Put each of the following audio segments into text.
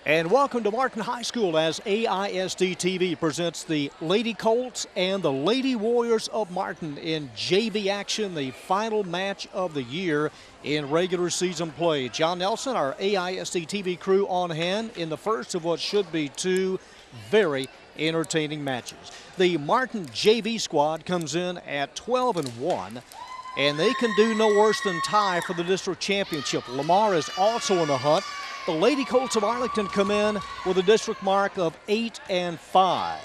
And welcome to Martin High School as AISD-TV presents the Lady Colts and the Lady Warriors of Martin in JV action, the final match of the year in regular season play. John Nelson, our AISD-TV crew on hand in the first of what should be two very entertaining matches. The Martin JV squad comes in at 12-1, and they can do no worse than tie for the district championship. Lamar is also in the hunt. The Lady Colts of Arlington come in with a district mark of 8-5.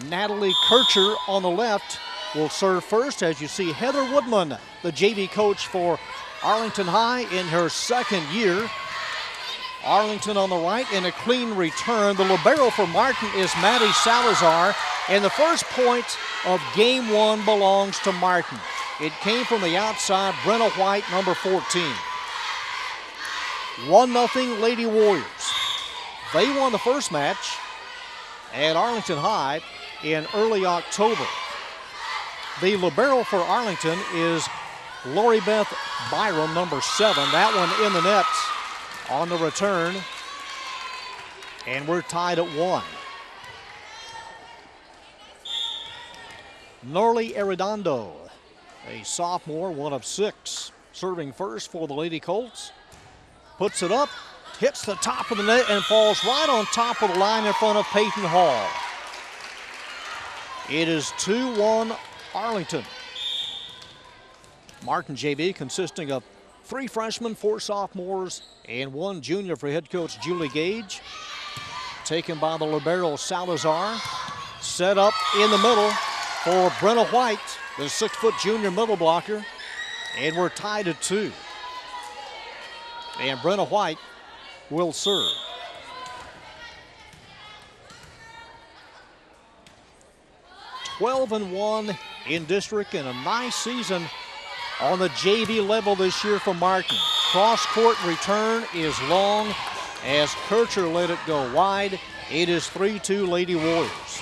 Natalie Kircher on the left will serve first, as you see Heather Woodman, the JV coach for Arlington High in her second year. Arlington on the right in a clean return. The libero for Martin is Maddie Salazar, and the first point of game one belongs to Martin. It came from the outside, Brenna White, number 14. 1-0 Lady Warriors. They won the first match at Arlington High in early October. The libero for Arlington is Lori Beth Byram, number 7. That one in the net on the return, and we're tied at 1. Norley Arredondo, a sophomore, 1 of 6, serving first for the Lady Colts. Puts it up, hits the top of the net, and falls right on top of the line in front of Peyton Hall. It is 2-1 Arlington. Martin JV consisting of 3 freshmen, 4 sophomores, and 1 junior for head coach Julie Gage. Taken by the libero Salazar. Set up in the middle for Brenna White, the 6-foot junior middle blocker. And we're tied at 2. And Brenna White will serve. (12-1) in district, and a nice season on the JV level this year for Martin. Cross-court return is long as Kircher let it go wide. It is 3-2 Lady Warriors.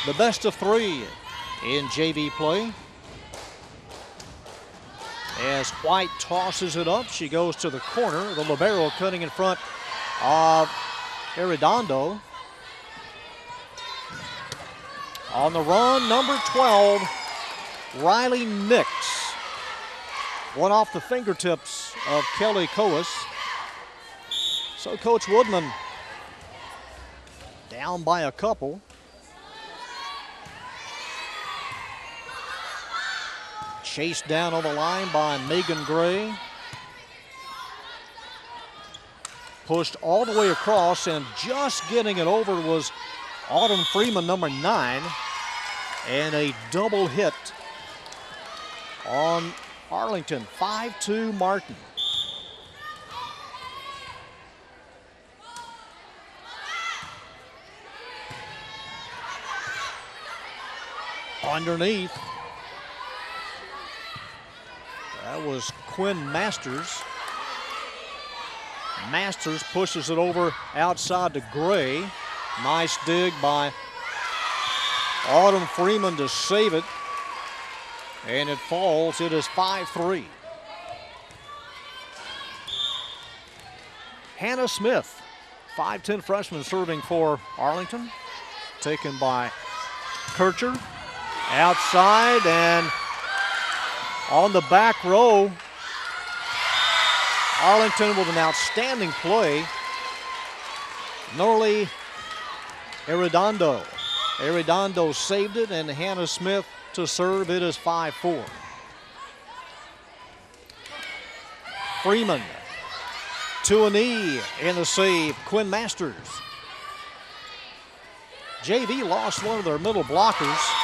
The best of 3 in JV play. As White tosses it up, she goes to the corner. The libero cutting in front of Arredondo. On the run, number 12, Riley Nix. One off the fingertips of Kelly Coas. So Coach Woodman down by a couple. Chased down on the line by Megan Gray. Pushed all the way across, and just getting it over was Autumn Freeman, number 9. And a double hit on Arlington. 5-2 Martin. Underneath. That was Quinn Masters. Masters pushes it over outside to Gray. Nice dig by Autumn Freeman to save it. And it falls. It is 5-3. Hannah Smith, 5'10" freshman serving for Arlington. Taken by Kircher. Outside, and on the back row, Arlington with an outstanding play. Norley Arredondo. Arredondo saved it, and Hannah Smith to serve. It is 5-4. Freeman to a knee in the save. Quinn Masters. JV lost one of their middle blockers.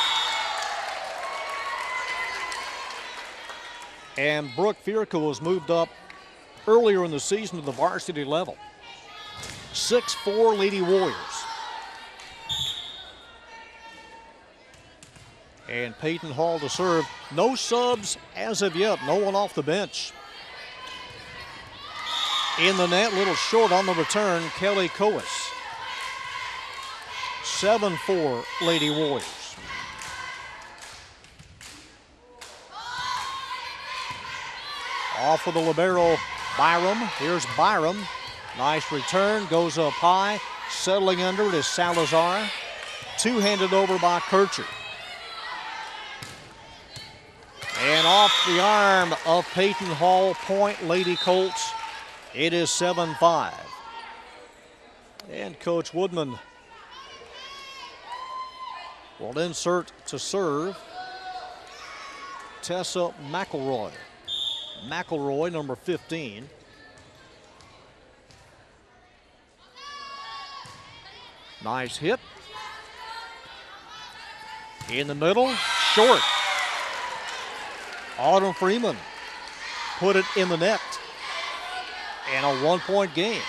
And Brooke Fierco was moved up earlier in the season to the varsity level. 6-4 Lady Warriors. And Peyton Hall to serve. No subs as of yet. No one off the bench. In the net, little short on the return, Kelly Coas. 7-4 Lady Warriors. Off of the libero, Byram. Here's Byram. Nice return, goes up high. Settling under it is Salazar. Two-handed over by Kircher. And off the arm of Peyton Hall, point Lady Colts. It is 7-5. And Coach Woodman will insert to serve Tessa McElroy. McElroy, number 15. Nice hit. In the middle, short. Autumn Freeman put it in the net. And a one-point game.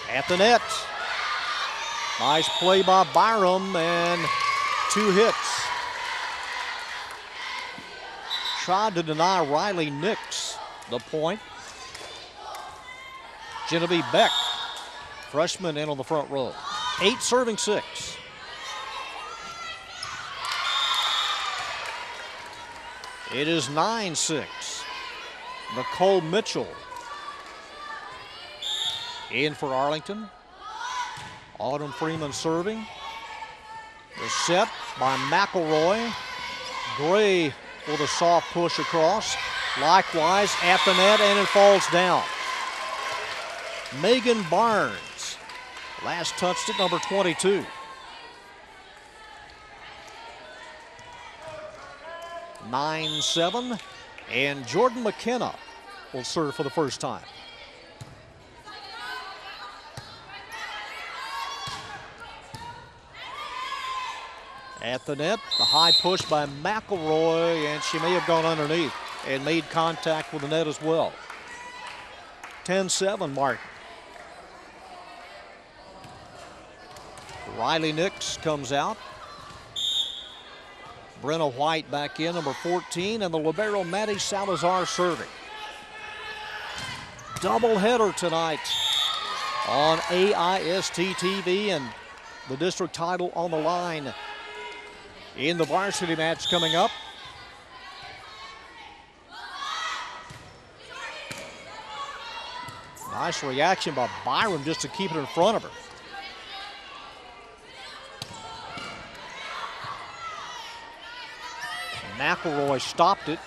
At the net. Nice play by Byram and 2 hits. Tried to deny Riley Nix the point. Genevieve Beck, freshman, in on the front row. 8 serving 6. It is 9-6. Nicole Mitchell in for Arlington. Autumn Freeman serving. The set by McElroy. Gray with a soft push across. Likewise at the net, and it falls down. Megan Barnes last touched it, number 22. (9-7), and Jordan McKenna will serve for the first time. At the net, the high push by McElroy, and she may have gone underneath and made contact with the net as well. 10-7 Martin. Riley Nix comes out. Brenna White back in, number 14, and the libero Maddie Salazar serving. Doubleheader tonight on AISD-TV, and the district title on the line in the varsity match coming up. Nice reaction by Byram just to keep it in front of her. McElroy stopped it.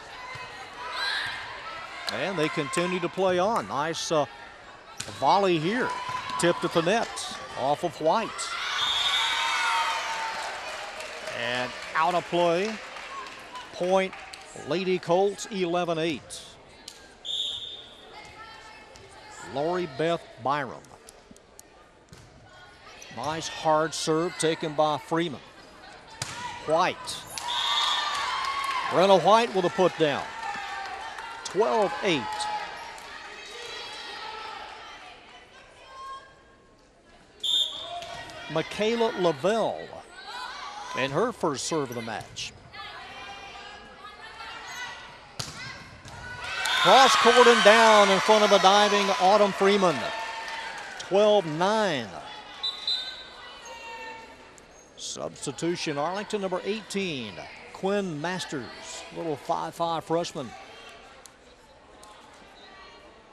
And they continue to play on. Nice volley here. Tipped at the net off of White. And out of play. Point Lady Colts, 11-8. Lori Beth Byram. Nice hard serve taken by Freeman. White. Brenna White with a put down. 12-8. Michaela Lavelle and her first serve of the match. Cross court and down in front of a diving Autumn Freeman. 12-9. Substitution, Arlington, number 18, Quinn Masters, little 5'5" freshman.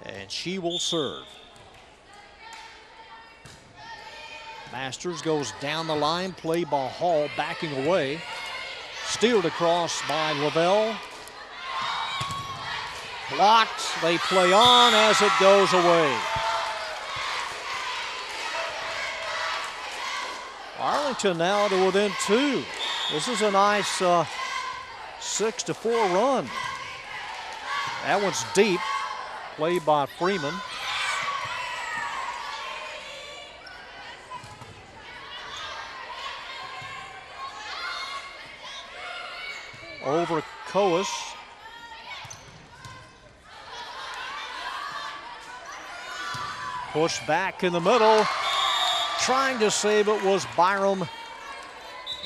And she will serve. Masters goes down the line, play by Hall, backing away. Steered across by Lavelle. Blocked, they play on as it goes away. Arlington now to within 2. This is a nice 6-4 run. That one's deep. Play by Freeman. Over Coas. Push back in the middle. Trying to save it was Byram.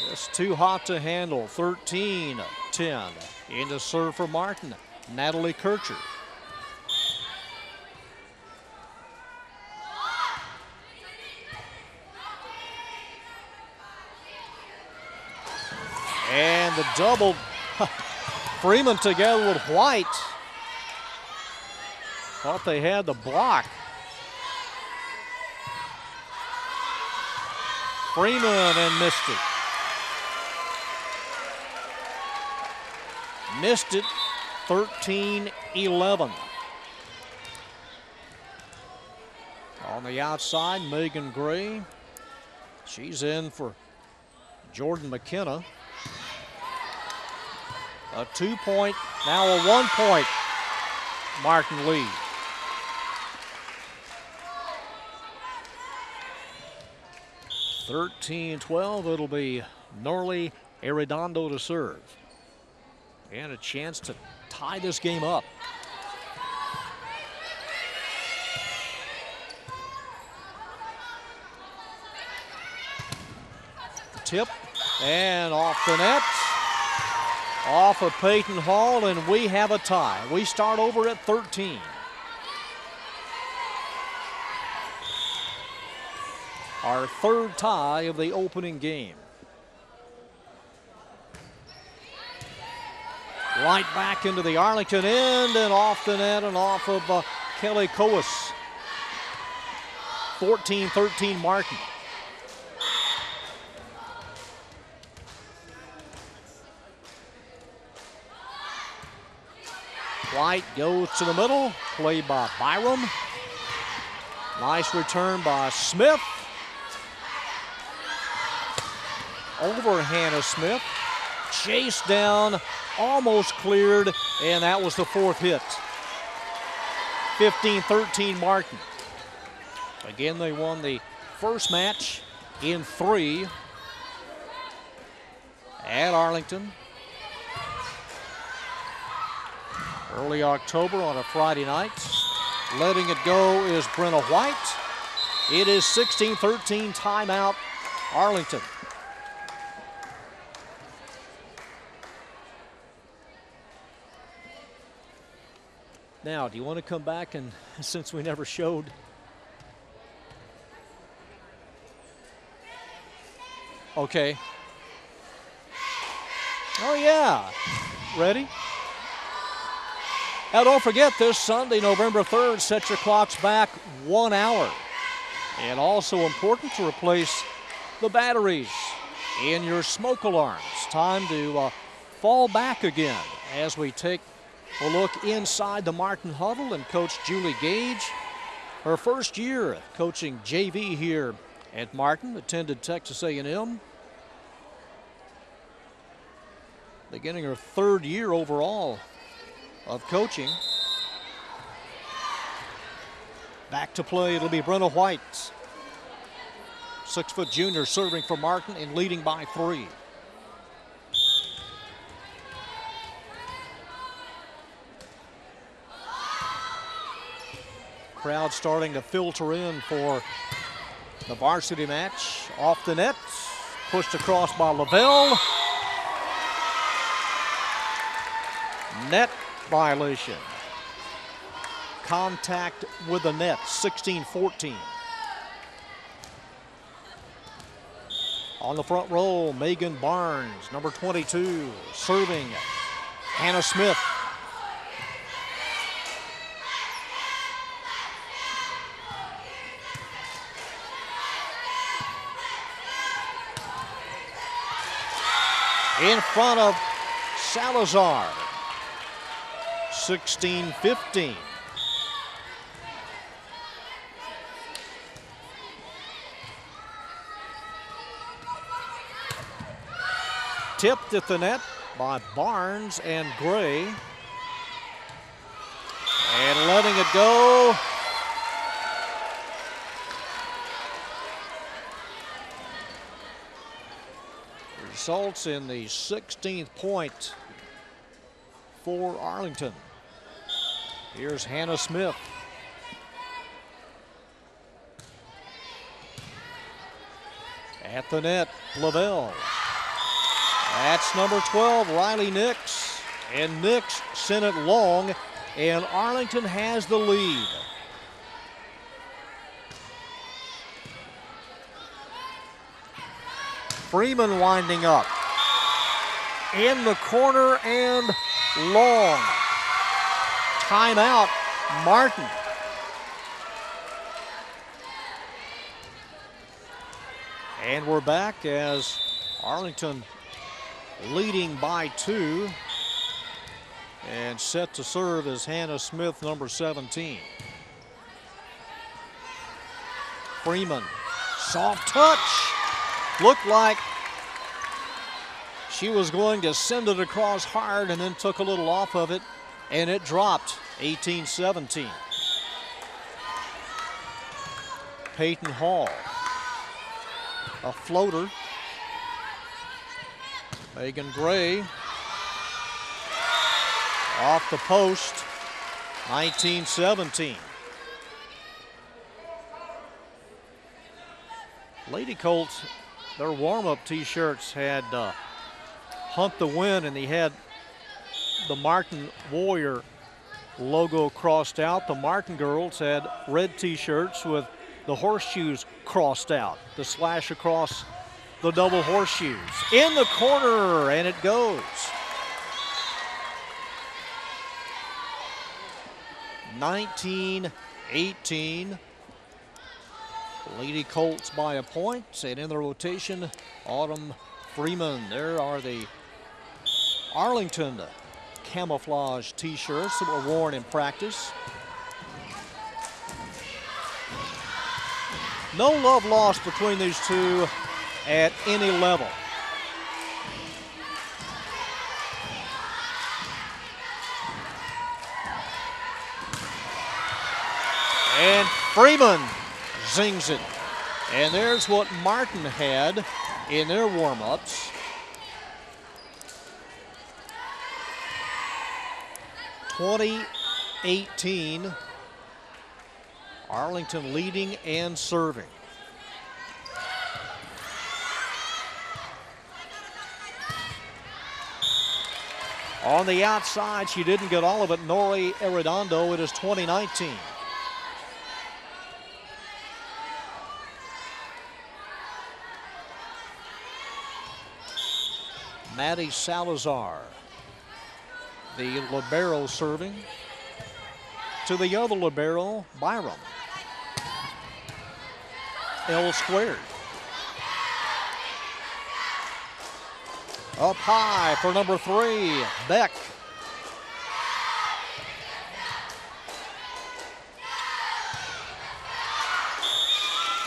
Just too hot to handle. 13-10. Into serve for Martin. Natalie Kircher. And the double, Freeman together with White. Thought they had the block. Freeman and missed it. Missed it, 13-11. On the outside, Megan Gray. She's in for Jordan McKenna. A 2-point, now a 1-point Martin lead. (13-12). It'll be Norley Arredondo to serve. And a chance to tie this game up. Tip and off the net. Off of Peyton Hall, and we have a tie. We start over at 13. Our third tie of the opening game. Right back into the Arlington end and off the net and off of Kelly Coas. 14-13 Martin. White goes to the middle, played by Byram. Nice return by Smith. Over Hannah Smith. Chased down, almost cleared, and that was the fourth hit. 15-13 Martin. Again, they won the first match in 3 at Arlington. Early October on a Friday night. Letting it go is Brenna White. It is 16-13 timeout Arlington. Now, do you want to come back and, since we never showed, okay. Oh yeah, ready? Now don't forget, this Sunday, November 3rd, set your clocks back 1 hour. And also important to replace the batteries in your smoke alarms. Time to fall back again as we take a look inside the Martin huddle and Coach Julie Gage. Her first year coaching JV here at Martin, attended Texas A&M. Beginning her third year overall of coaching. Back to play, it'll be Brenna White. 6-foot junior serving for Martin and leading by 3. Crowd starting to filter in for the varsity match. Off the net, pushed across by Lavelle. Net violation. Contact with the net, 16-14. On the front row, Megan Barnes, number 22, serving Hannah Smith. In front of Salazar, 16-15. Tipped at the net by Barnes and Gray. And letting it go. Results in the 16th point for Arlington. Here's Hannah Smith. At the net, Lavelle. That's number 12, Riley Nix. And Nix sent it long, and Arlington has the lead. Freeman winding up. in the corner and long. Timeout, Martin. And we're back as Arlington leading by 2. And set to serve is Hannah Smith, number 17. Freeman, soft touch. Looked like she was going to send it across hard and then took a little off of it, and it dropped 18-17. Peyton Hall, a floater. Megan Gray off the post, 19-17. Lady Colts, their warm-up t-shirts had Hunt the Win, and they had the Martin Warrior logo crossed out. The Martin girls had red t-shirts with the horseshoes crossed out, the slash across the double horseshoes. In the corner, and it goes. 19-18. Lady Colts by a point, and in the rotation, Autumn Freeman. There are the Arlington camouflage t-shirts that were worn in practice. No love lost between these two at any level. And Freeman zings it. And there's what Martin had in their warm-ups. 20-18. Arlington leading and serving. On the outside, she didn't get all of it. Nori Arredondo, it is 20-19. Maddie Salazar, the libero, serving to the other libero, Byram. L squared. Up high for number 3, Beck.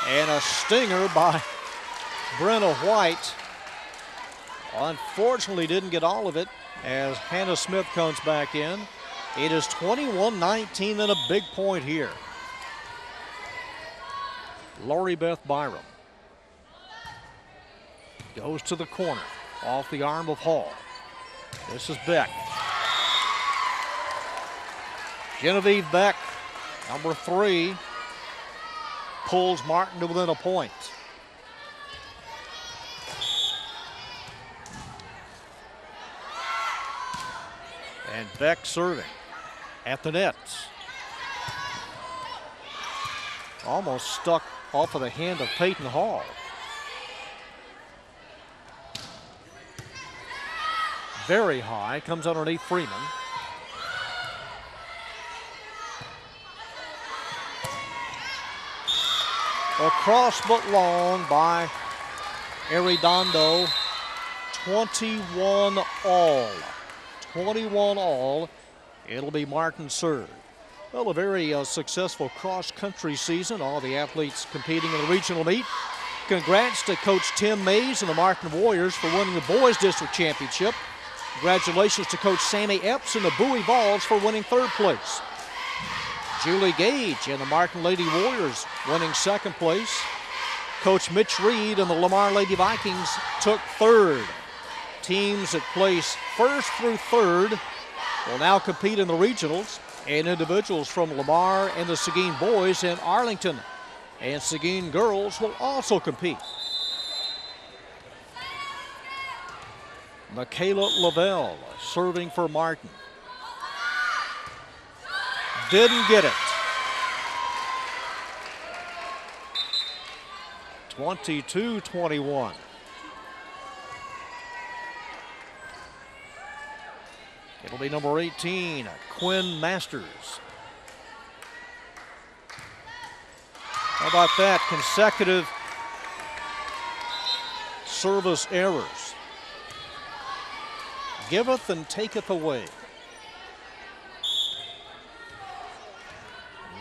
And a stinger by Brenna White. Unfortunately didn't get all of it as Hannah Smith comes back in. It is 21-19 and a big point here. Lori Beth Byram goes to the corner off the arm of Hall. This is Beck. Genevieve Beck, number 3, pulls Martin to within a point. And Beck serving at the nets. Almost stuck off of the hand of Peyton Hall. Very high, comes underneath Freeman. Across but long by Arredondo. 21 all. 21 all. It'll be Martin serve. Well, a very successful cross-country season. All the athletes competing in the regional meet. Congrats to Coach Tim Mays and the Martin Warriors for winning the boys district championship. Congratulations to Coach Sammy Epps and the Bowie Vols for winning 3rd place. Julie Gage and the Martin Lady Warriors winning 2nd place. Coach Mitch Reed and the Lamar Lady Vikings took 3rd. Teams that place 1st through 3rd will now compete in the regionals, and individuals from Lamar and the Seguin boys and Arlington and Seguin girls will also compete. Michaela Lavelle serving for Martin. Didn't get it. 22-21. It'll be number 18, Quinn Masters. How about that? Consecutive service errors. Giveth and taketh away.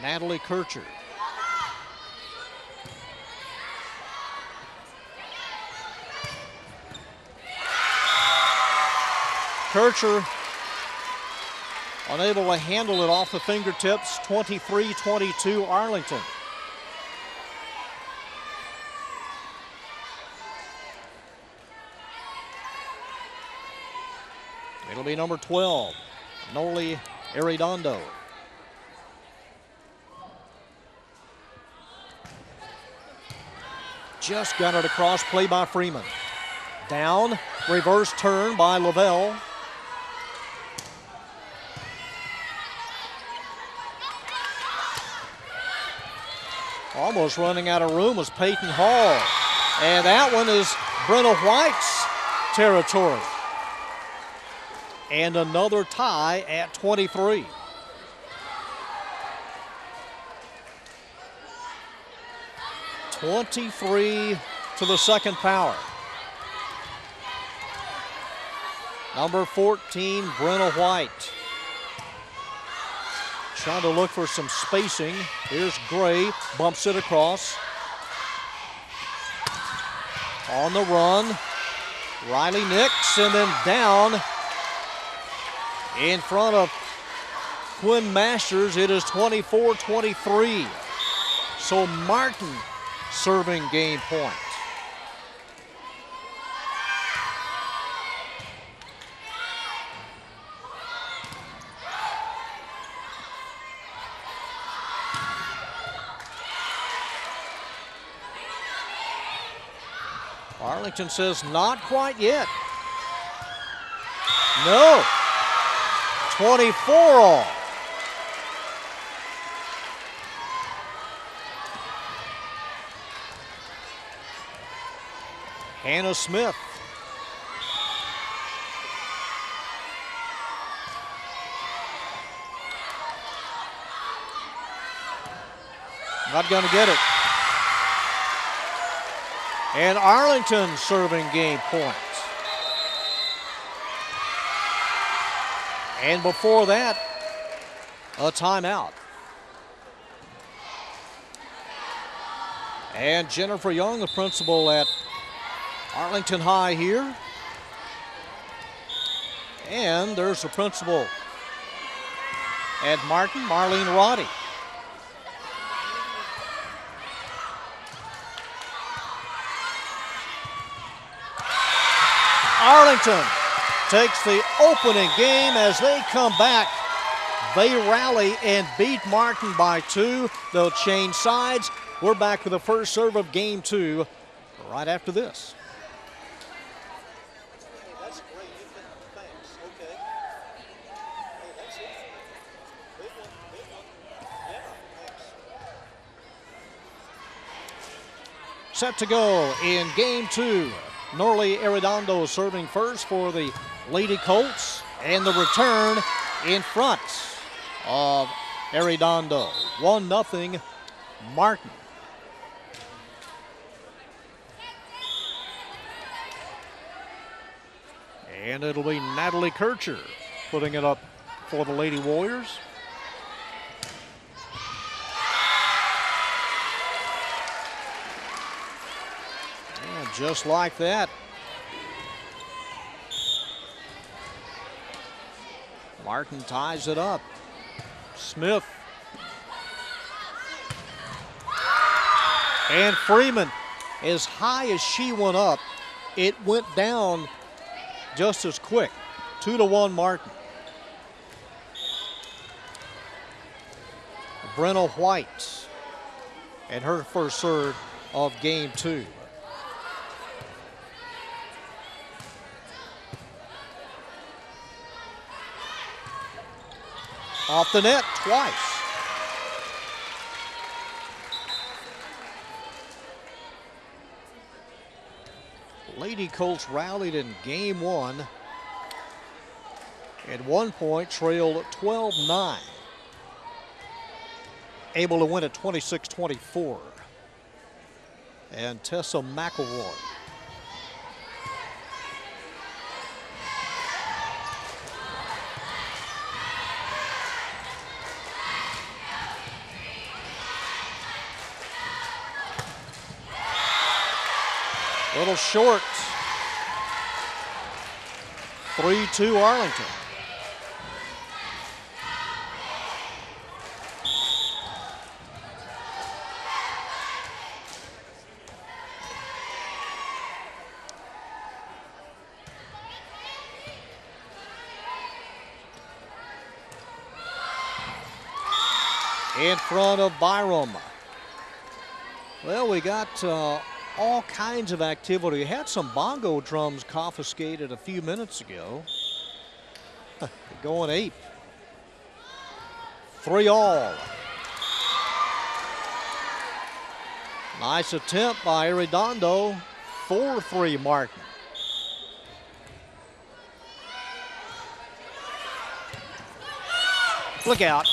Natalie Kircher. Kircher unable to handle it off the fingertips. 23-22 Arlington. It'll be number 12, Noli Arredondo. Just got it across, play by Freeman. Down, reverse turn by Lavelle. Almost running out of room was Peyton Hall. And that one is Brenna White's territory. And another tie at 23. (23 to the second power. Number 14, Brenna White. Trying to look for some spacing. Here's Gray, bumps it across. On the run, Riley Nix, and then down in front of Quinn Masters. It is 24-23. So Martin serving game point. Arlington says not quite yet. No. 24 all. Hannah Smith. Not going to get it. And Arlington serving game point. And before that, a timeout. And Jennifer Young, the principal at Arlington High here. And there's the principal at Martin, Marlene Roddy. Arlington takes the opening game. As they come back, they rally and beat Martin by 2. They'll change sides. We're back with the first serve of game 2 right after this. That's great. Thanks. Okay. Hey, that's it. Big one. Yeah, thanks. Set to go in game 2. Norley Arredondo serving first for the Lady Colts, and the return in front of Arredondo. 1-0 Martin. And it'll be Natalie Kircher putting it up for the Lady Warriors. And just like that, Martin ties it up. Smith. And Freeman, as high as she went up, it went down just as quick. 2-1 Martin. Brenna White and her first serve of game 2. Off the net twice. Lady Colts rallied in game 1 At one point, trailed 12-9. Able to win at 26-24. And Tessa McElroy. Little short. 3-2 Arlington. In front of Byram. Well, we got all kinds of activity. We had some bongo drums confiscated a few minutes ago. Going ape. 3-all. Nice attempt by Arredondo. 4-3 Martin. Look out.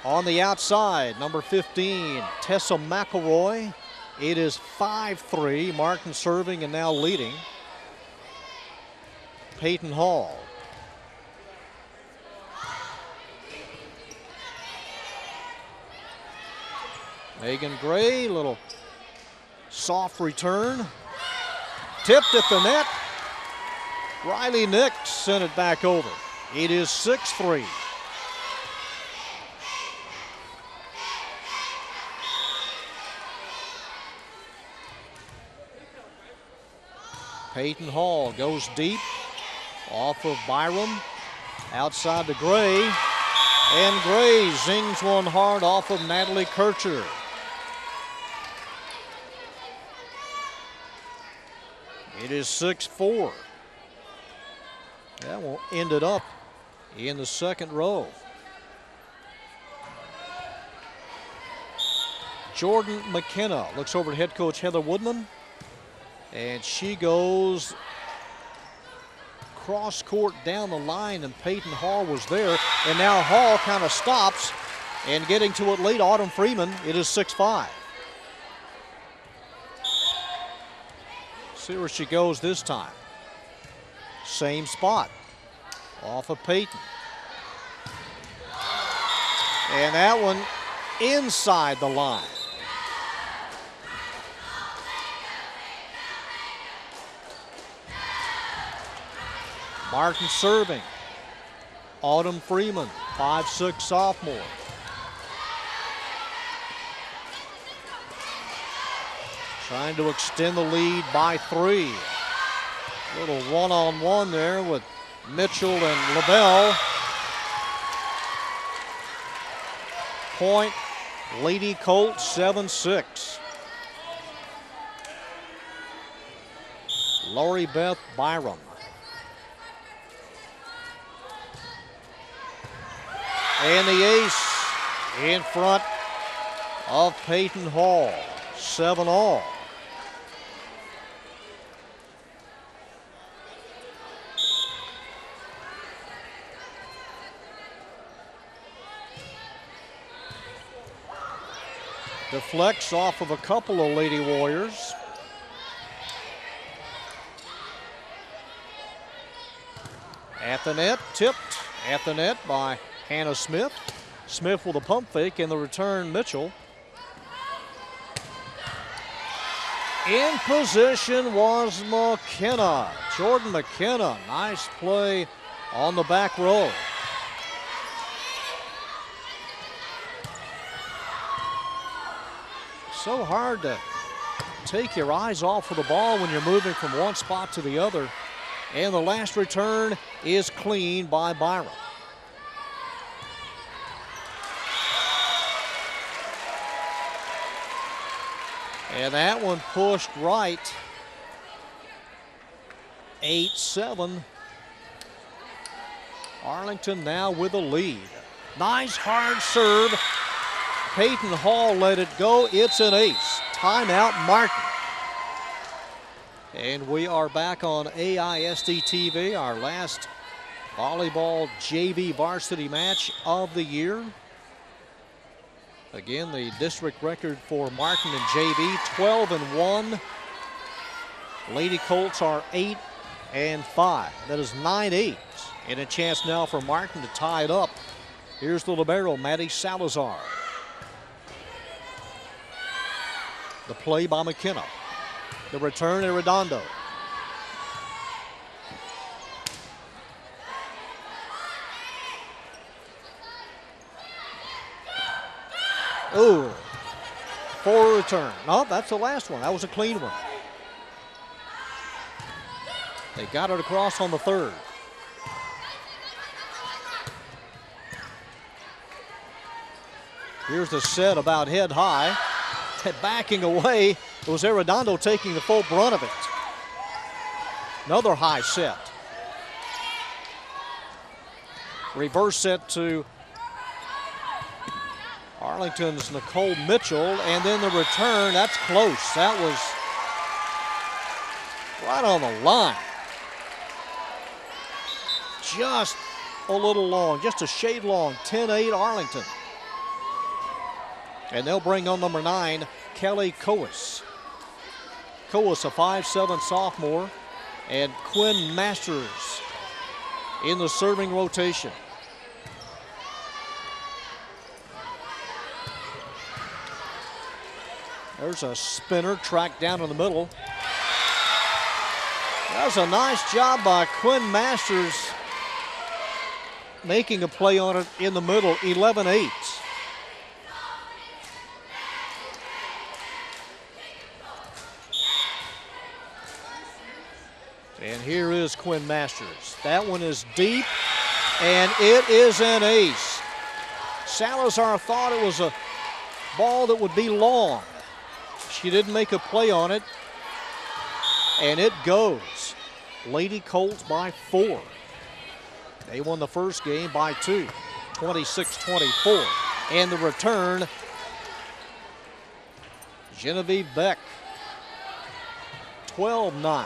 On the outside, number 15, Tessa McElroy. It is 5-3. Martin serving and now leading. Peyton Hall. Megan Gray, little soft return. Tipped at the net. Riley Nix sent it back over. It is 6-3. Peyton Hall goes deep off of Byram, outside to Gray, and Gray zings one hard off of Natalie Kircher. It is 6-4. That will end it up in the second row. Jordan McKenna looks over to head coach Heather Woodman. And she goes cross court down the line, and Peyton Hall was there. And now Hall kind of stops, and getting to it late, Autumn Freeman. It is 6-5. See where she goes this time. Same spot. Off of Peyton. And that one inside the line. Martin serving. Autumn Freeman, 5'6" sophomore. Trying to extend the lead by 3. Little one-on-one there with Mitchell and LaBelle. Point, Lady Colts 7-6. Lori Beth Byram. And the ace in front of Peyton Hall, 7-all. Deflects off of a couple of Lady Warriors. At the net, tipped at the net by Hannah Smith. Smith with a pump fake, and the return Mitchell. In position was McKenna. Jordan McKenna, nice play on the back row. So hard to take your eyes off of the ball when you're moving from one spot to the other. And the last return is clean by Byram. And that one pushed right. 8-7. Arlington now with a lead. Nice hard serve. Peyton Hall let it go. It's an ace. Timeout Martin. And we are back on AISD-TV, our last volleyball JV varsity match of the year. Again, the district record for Martin and JV, 12-1. Lady Colts are 8-5. That is 9-8. And a chance now for Martin to tie it up. Here's the libero, Maddie Salazar. The play by McKenna. The return, Arredondo. Ooh, for a return. No, that's the last one. That was a clean one. They got it across on the third. Here's the set about head high. Backing away, it was Arredondo taking the full brunt of it. Another high set. Reverse set to Arlington's Nicole Mitchell, and then the return, that's close. That was right on the line. Just a little long, just a shade long, 10-8 Arlington. And they'll bring on number 9, Kelly Coas. Coas, a 5'7" sophomore, and Quinn Masters in the serving rotation. There's a spinner tracked down in the middle. That was a nice job by Quinn Masters making a play on it in the middle, 11-8. And here is Quinn Masters. That one is deep, and it is an ace. Salazar thought it was a ball that would be long. She didn't make a play on it, and it goes. Lady Colts by 4. They won the first game by 2, 26-24. And the return, Genevieve Beck, 12-9.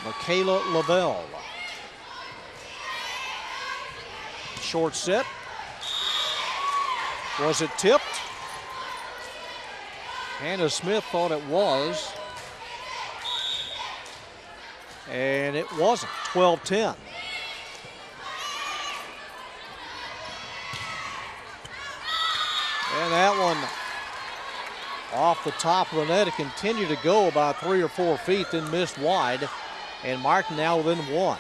Michaela Lavelle. Short set. Was it tipped? Hannah Smith thought it was. And it wasn't. 12-10. And that one off the top of the net. It continued to go about 3 or 4 feet, then missed wide. And Martin now within 1.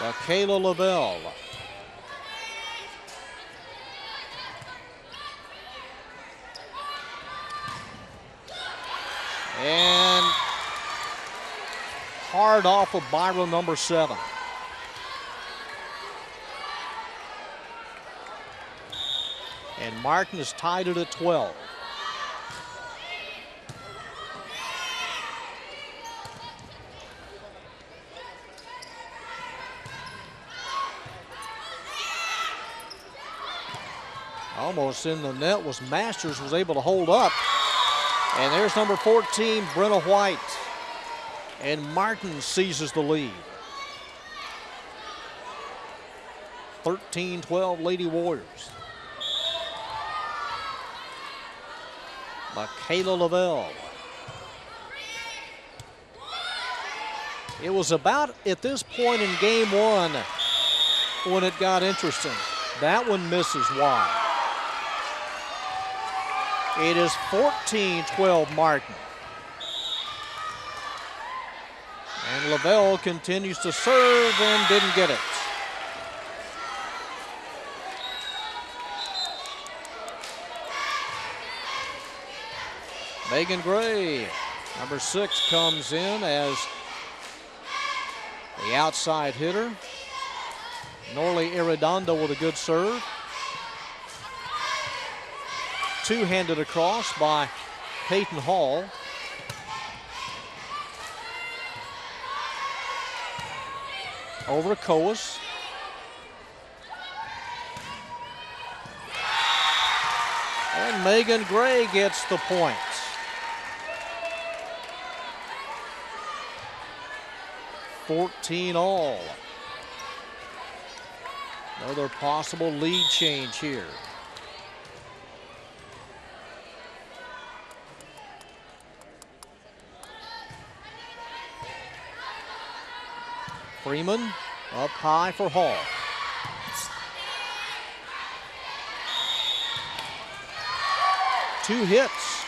Michaela Lavelle. And hard off of Byron, number 7. And Martin is tied it at 12. Almost in the net was Masters, was able to hold up. And there's number 14, Brenna White. And Martin seizes the lead. 13-12 Lady Warriors. Michaela Lavelle. It was about at this point in game 1 when it got interesting. That one misses wide. It is 14-12 Martin. And Lavelle continues to serve and didn't get it. Megan Gray, number 6, comes in as the outside hitter. Norley Arredondo with a good serve. Two-handed across by Peyton Hall. Over to Coas. And Megan Gray gets the point. $14-all. Another possible lead change here. Freeman up high for Hall. Two hits.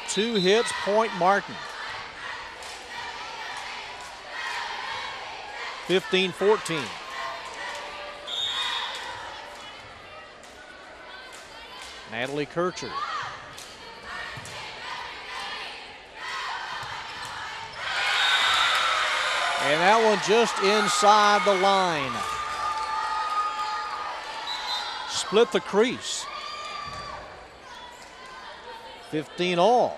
Two hits, point Martin. 15-14. Natalie Kircher. And that one just inside the line. Split the crease. 15-all.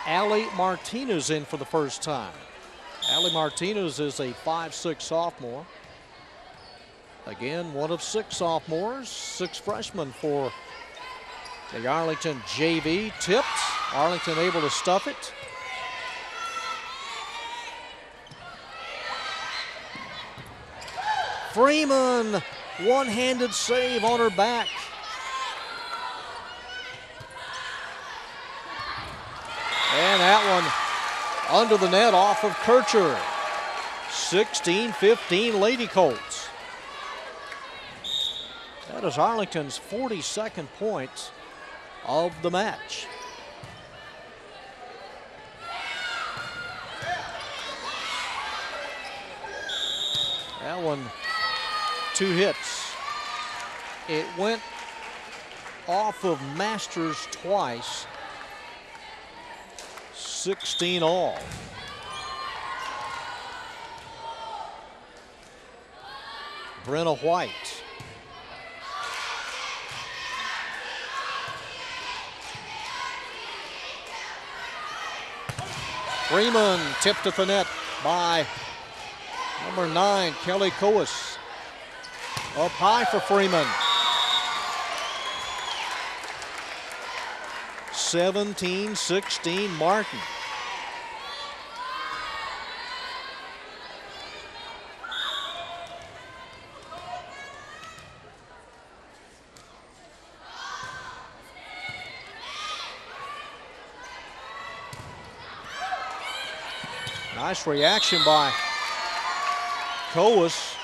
Allie Martinez in for the first time. Allie Martinez is a 5'6" sophomore. Again, one of 6 sophomores, 6 freshmen for the Arlington JV. Tipped. Arlington able to stuff it. Freeman, one-handed save on her back. And that one under the net off of Kircher. 16-15 Lady Colts. That is Arlington's 42nd point of the match. That one, 2 hits. It went off of Masters twice. 16-all. Brenna White. Freeman tipped at the net by number 9, Kelly Coas. Up high for Freeman. 17-16 Martin. Nice reaction by Coas.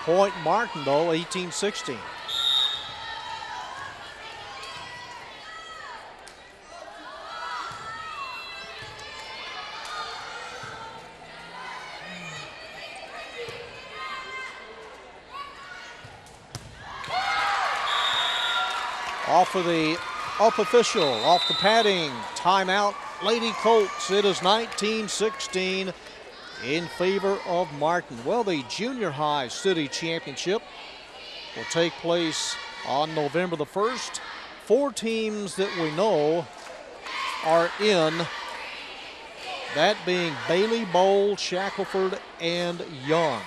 Point Martin though, 18-16. Off of the up official, off the padding, timeout, Lady Colts. It is 19-16 in favor of Martin. Well, the junior high city championship will take place on November the 1st. 4 teams that we know are in, that being Bailey, Bowl, Shackelford, and Young.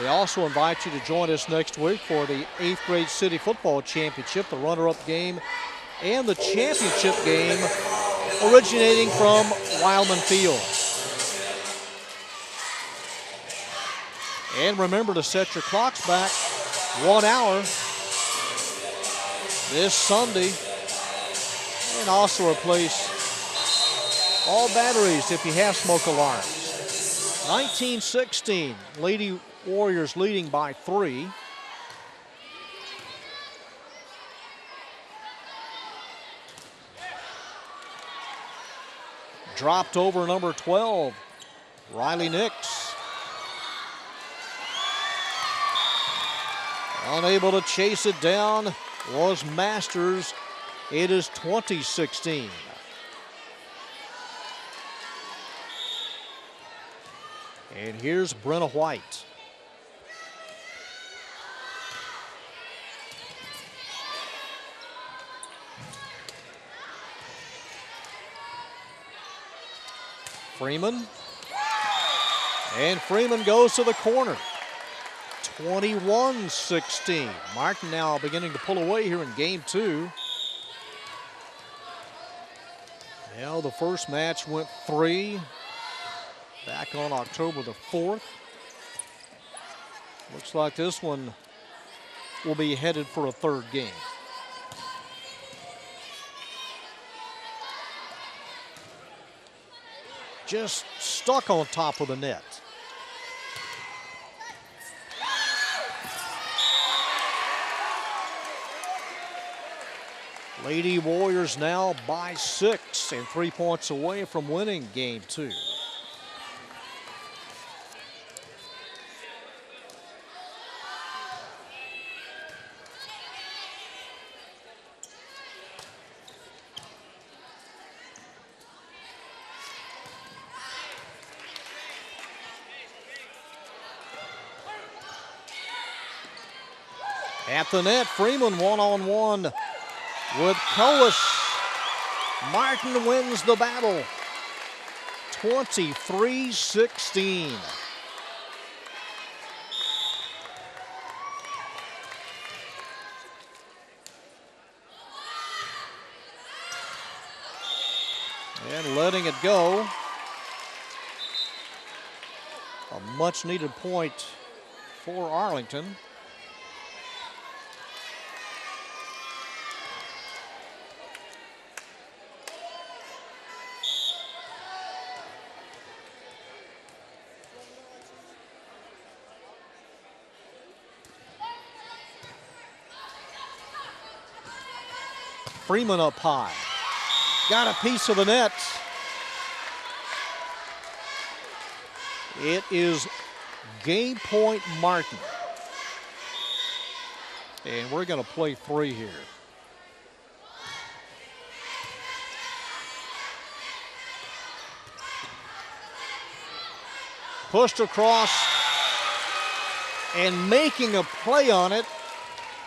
We also invite you to join us next week for the 8th grade city football championship, the runner-up game, and the championship game originating from Wildman Field. And remember to set your clocks back 1 hour this Sunday, and also replace all batteries if you have smoke alarms. 19-16, Lady Warriors leading by 3. Dropped over number 12, Riley Nix. Unable to chase it down was Masters. It is 20-16. And here's Brenna White. Freeman. And Freeman goes to the corner. 21-16. Martin now beginning to pull away here in game two. Now the first match went 3 back on October the 4th. Looks like this one will be headed for a third game. Just stuck on top of the net. Lady Warriors now by 6 and 3 points away from winning game two. At the net, Freeman one-on-one with Coas. Martin wins the battle, 23-16. And letting it go. A much-needed point for Arlington. Freeman up high. Got a piece of the net. It is game point Martin. And we're going to play 3 here. Pushed across and making a play on it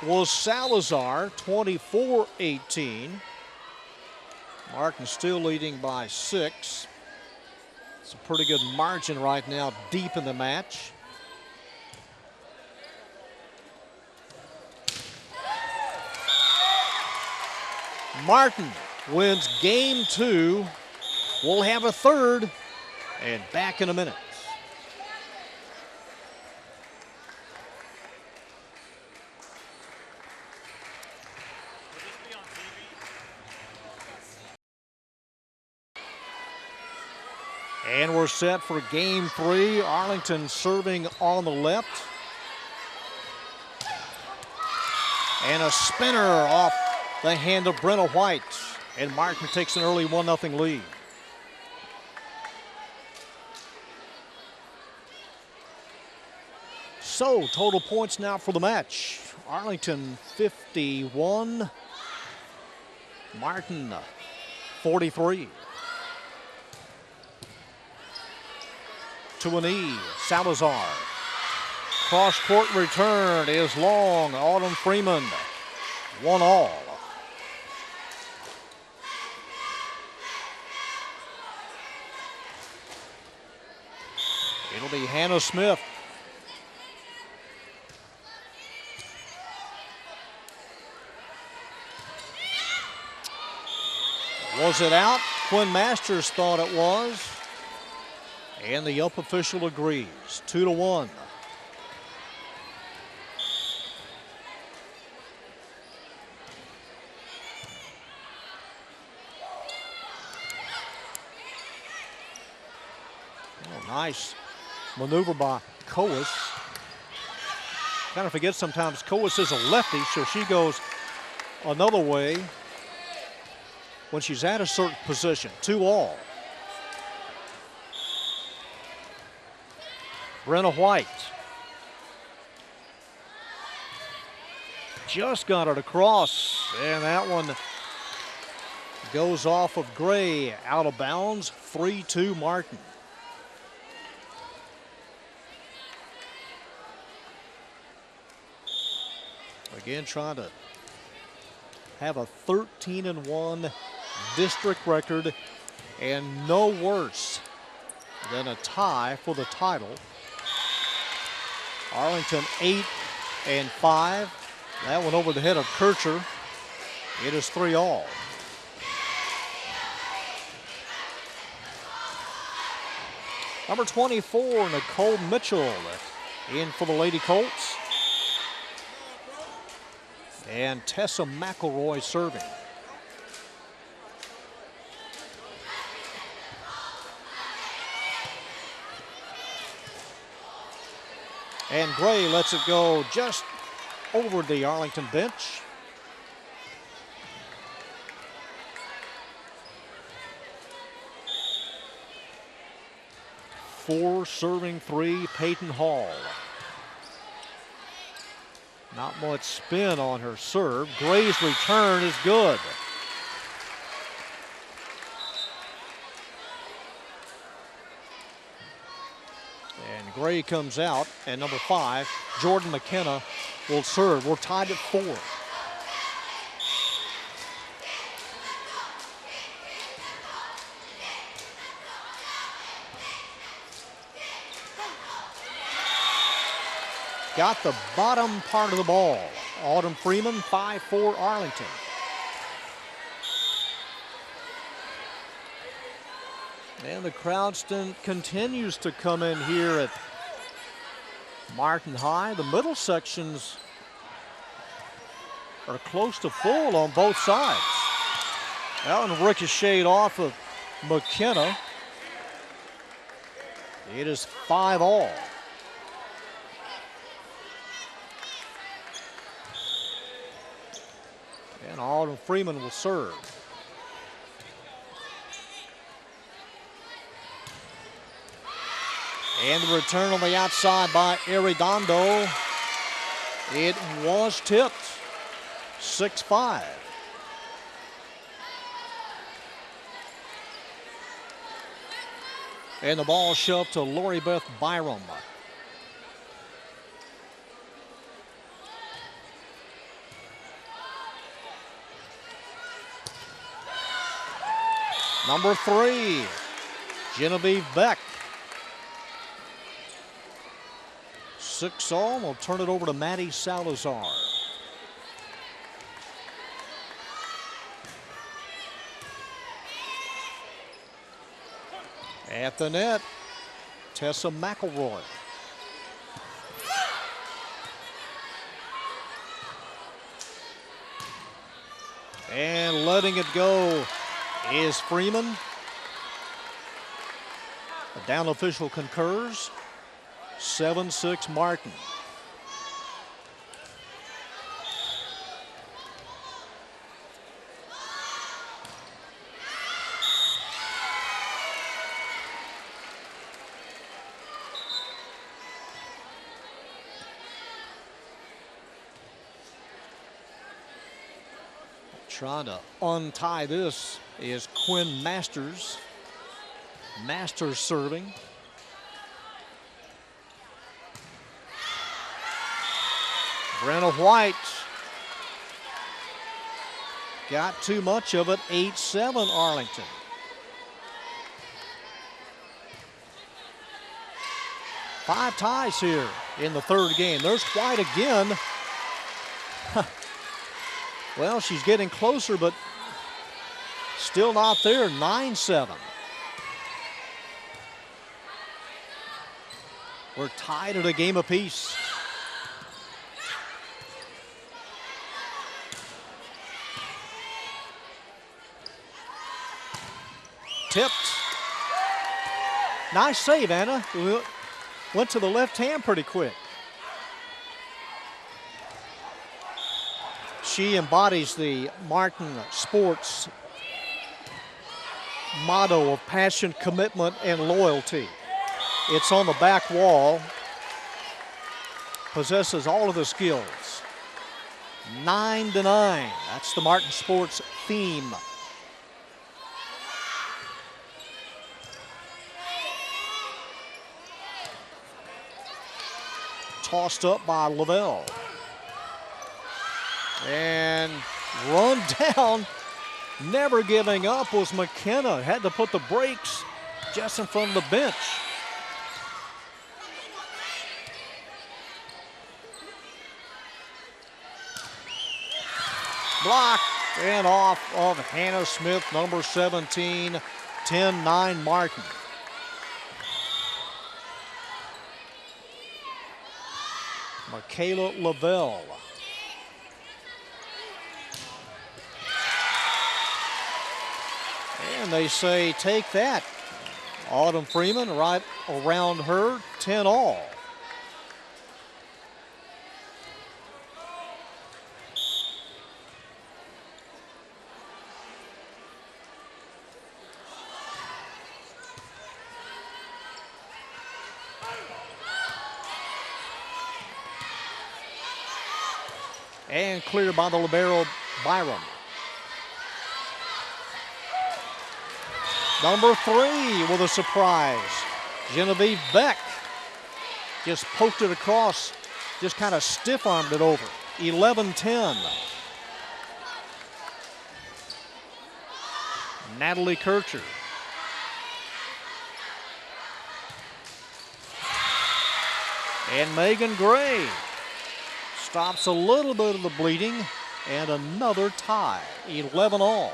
was Salazar, 24-18. Martin still leading by 6. It's a pretty good margin right now deep in the match. Martin wins game 2. We'll have a third and back in a minute. And we're set for game 3. Arlington serving on the left. And a spinner off the hand of Brenna White. And Martin takes an early 1-0 lead. So, total points now for the match. Arlington 51. Martin 43. To a knee, Salazar. Cross court return is long. Autumn Freeman, 1-all. It'll be Hannah Smith. Was it out? Quinn Masters thought it was. And the up official agrees, 2-1. Oh, nice maneuver by Coas. Kind of forget sometimes Coas is a lefty, so she goes another way when she's at a certain position, 2-all. Brenna White just got it across, and that one goes off of Gray, out of bounds, 3-2 Martin. Again, trying to have a 13-1 district record and no worse then a tie for the title. Arlington 8-5. That one over the head of Kircher. It is 3-all. Number 24, Nicole Mitchell, in for the Lady Colts. And Tessa McElroy serving. And Gray lets it go just over the Arlington bench. Four serving three, Peyton Hall. Not much spin on her serve. Gray's return is good. And Gray comes out, and number 5, Jordan McKenna, will serve. We're tied at 4. Got the bottom part of the ball. Autumn Freeman, 5-4 Arlington. And the crowd continues to come in here at Martin High. The middle sections are close to full on both sides. That one ricocheted off of McKenna. It is 5-all. And Autumn Freeman will serve. And the return on the outside by Arredondo. It was tipped. 6-5. And the ball shoved to Lori Beth Byram. Number 3, Genevieve Beck. 6-all. We'll turn it over to Maddie Salazar. At the net, Tessa McElroy. And letting it go is Freeman. The down official concurs. 7-6 Martin. Trying to untie this is Quinn Masters. Masters serving. Brenna White got too much of it. 8-7 Arlington. Five ties here in the third game. There's White again. Well, she's getting closer, but still not there. 9-7. We're tied at a game apiece. Tipped. Nice save, Anna. Went to the left hand pretty quick. She embodies the Martin Sports motto of passion, commitment, and loyalty. It's on the back wall. Possesses all of the skills. 9-9. That's the Martin Sports theme. Tossed up by Lavelle. And run down, never giving up was McKenna. Had to put the brakes just in front of the bench. Blocked and off of Hannah Smith, number 17, 10-9 Martin. Michaela Lavelle. And they say, take that. Autumn Freeman right around her, 10 all. And cleared by the libero, Byram. Number 3 with a surprise. Genevieve Beck just poked it across, just kind of stiff-armed it over. 11-10. Natalie Kircher. And Megan Gray stops a little bit of the bleeding, and another tie. 11 all.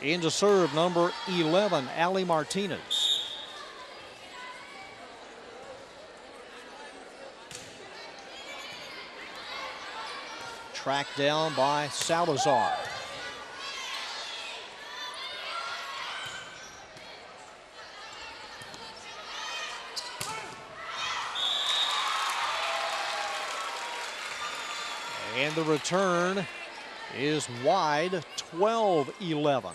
Into serve, number 11, Allie Martinez. Tracked down by Salazar. And the return is wide, 12-11.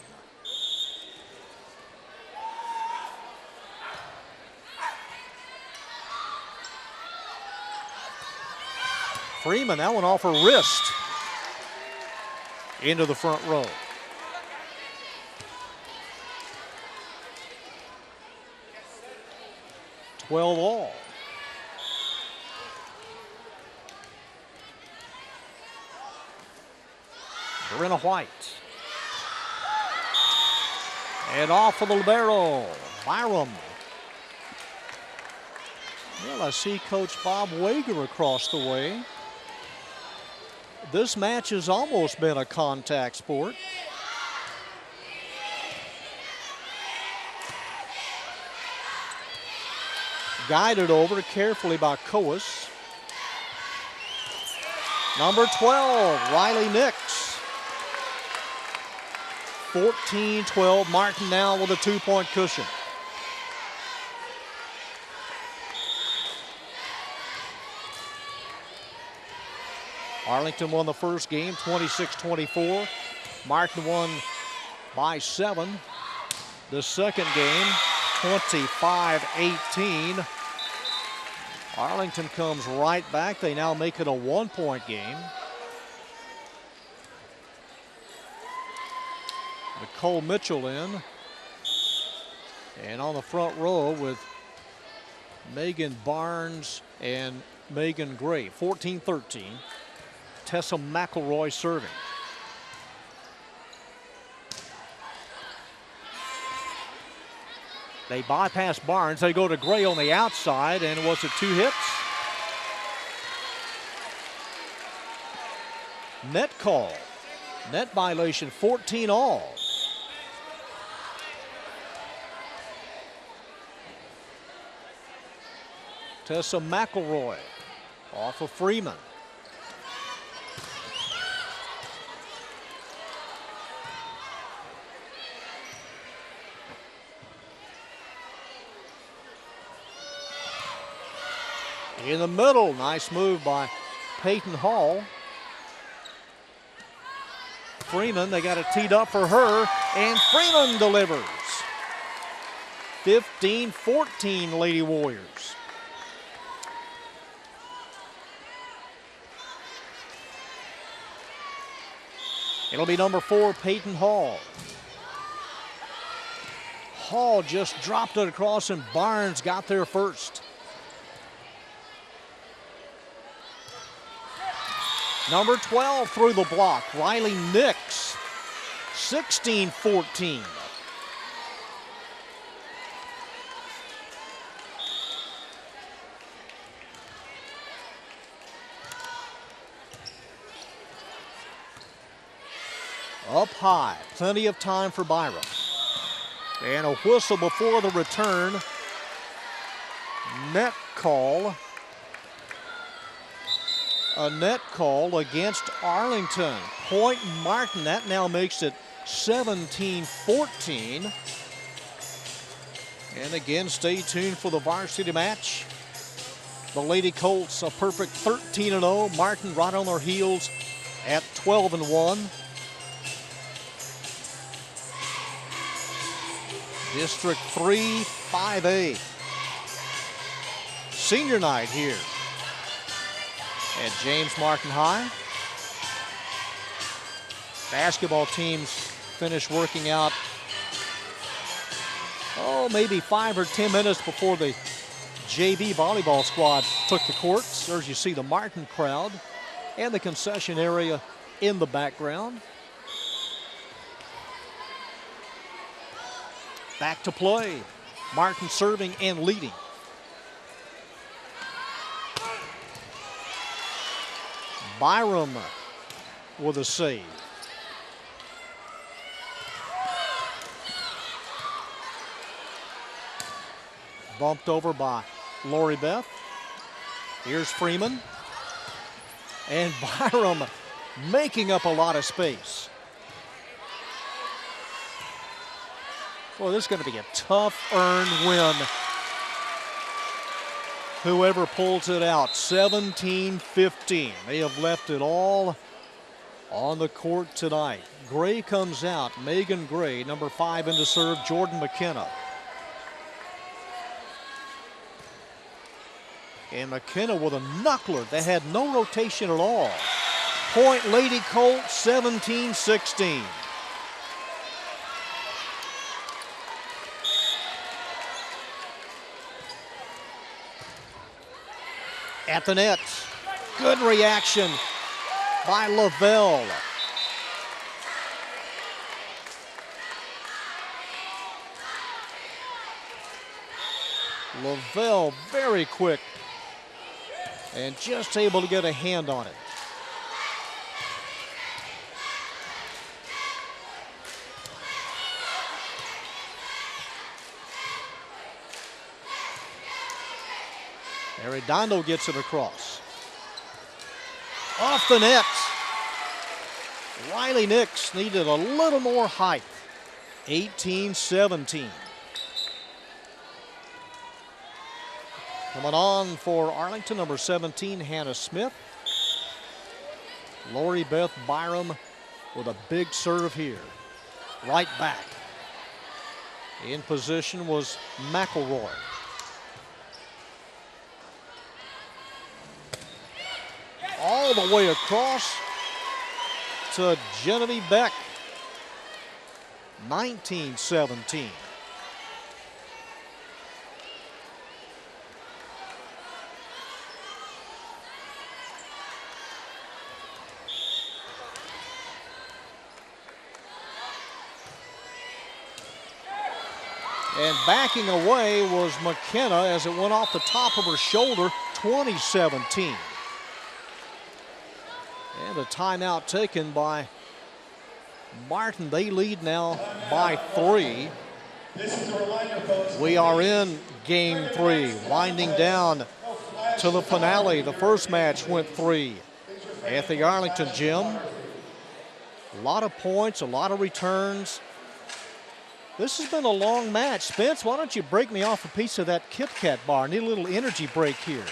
Freeman, that one off her wrist. Into the front row. Twelve all. Brenna White. And off of the libero, Byram. Well, I see Coach Bob Wager across the way. This match has almost been a contact sport. Guided over carefully by Coas. Number 12, Riley Nix. 14-12, Martin now with a 2-point cushion. Arlington won the first game, 26-24. Martin won by 7. The second game, 25-18. Arlington comes right back. They now make it a 1-point game. Nicole Mitchell in. And on the front row with Megan Barnes and Megan Gray, 14-13. Tessa McElroy serving. They bypass Barnes. They go to Gray on the outside, and was it 2 hits? Net call. Net violation, 14 all. Tessa McElroy off of Freeman. In the middle, nice move by Peyton Hall. Freeman, they got it teed up for her, and Freeman delivers. 15-14 Lady Warriors. It'll be number 4, Peyton Hall. Hall just dropped it across, and Barnes got there first. Number 12 through the block, Riley Nix, 16-14. up high. Plenty of time for Byram. And a whistle before the return. Net call. A net call against Arlington. Point Martin. That now makes it 17-14. And again, stay tuned for the varsity match. The Lady Colts a perfect 13-0. Martin right on their heels at 12-1. District 3, 5A. Senior night here at James Martin High. Basketball teams finish working out, maybe 5 or 10 minutes before the JV volleyball squad took the courts. There you see the Martin crowd and the concession area in the background. Back to play. Martin serving and leading. Byram with a save. Bumped over by Lori Beth. Here's Freeman. And Byram making up a lot of space. Well, this is going to be a tough earned win. Whoever pulls it out, 17-15. They have left it all on the court tonight. Gray comes out. Megan Gray, number 5 into serve, Jordan McKenna. And McKenna with a knuckler that had no rotation at all. Point Lady Colts, 17-16. At the net, good reaction by Lavelle. Lavelle very quick and just able to get a hand on it. Arredondo gets it across. Off the net. Riley Nix needed a little more height. 18-17. Coming on for Arlington, number 17, Hannah Smith. Lori Beth Byram with a big serve here. Right back. In position was McElroy. All the way across to Genevieve Beck. 19-17. And backing away was McKenna as it went off the top of her shoulder, 20-17. And a timeout taken by Martin. They lead now by 3. We are in game 3, winding down to the finale. The first match went 3 at the Arlington gym. A lot of points, a lot of returns. This has been a long match. Spence, why don't you break me off a piece of that Kit Kat bar? I need a little energy break here.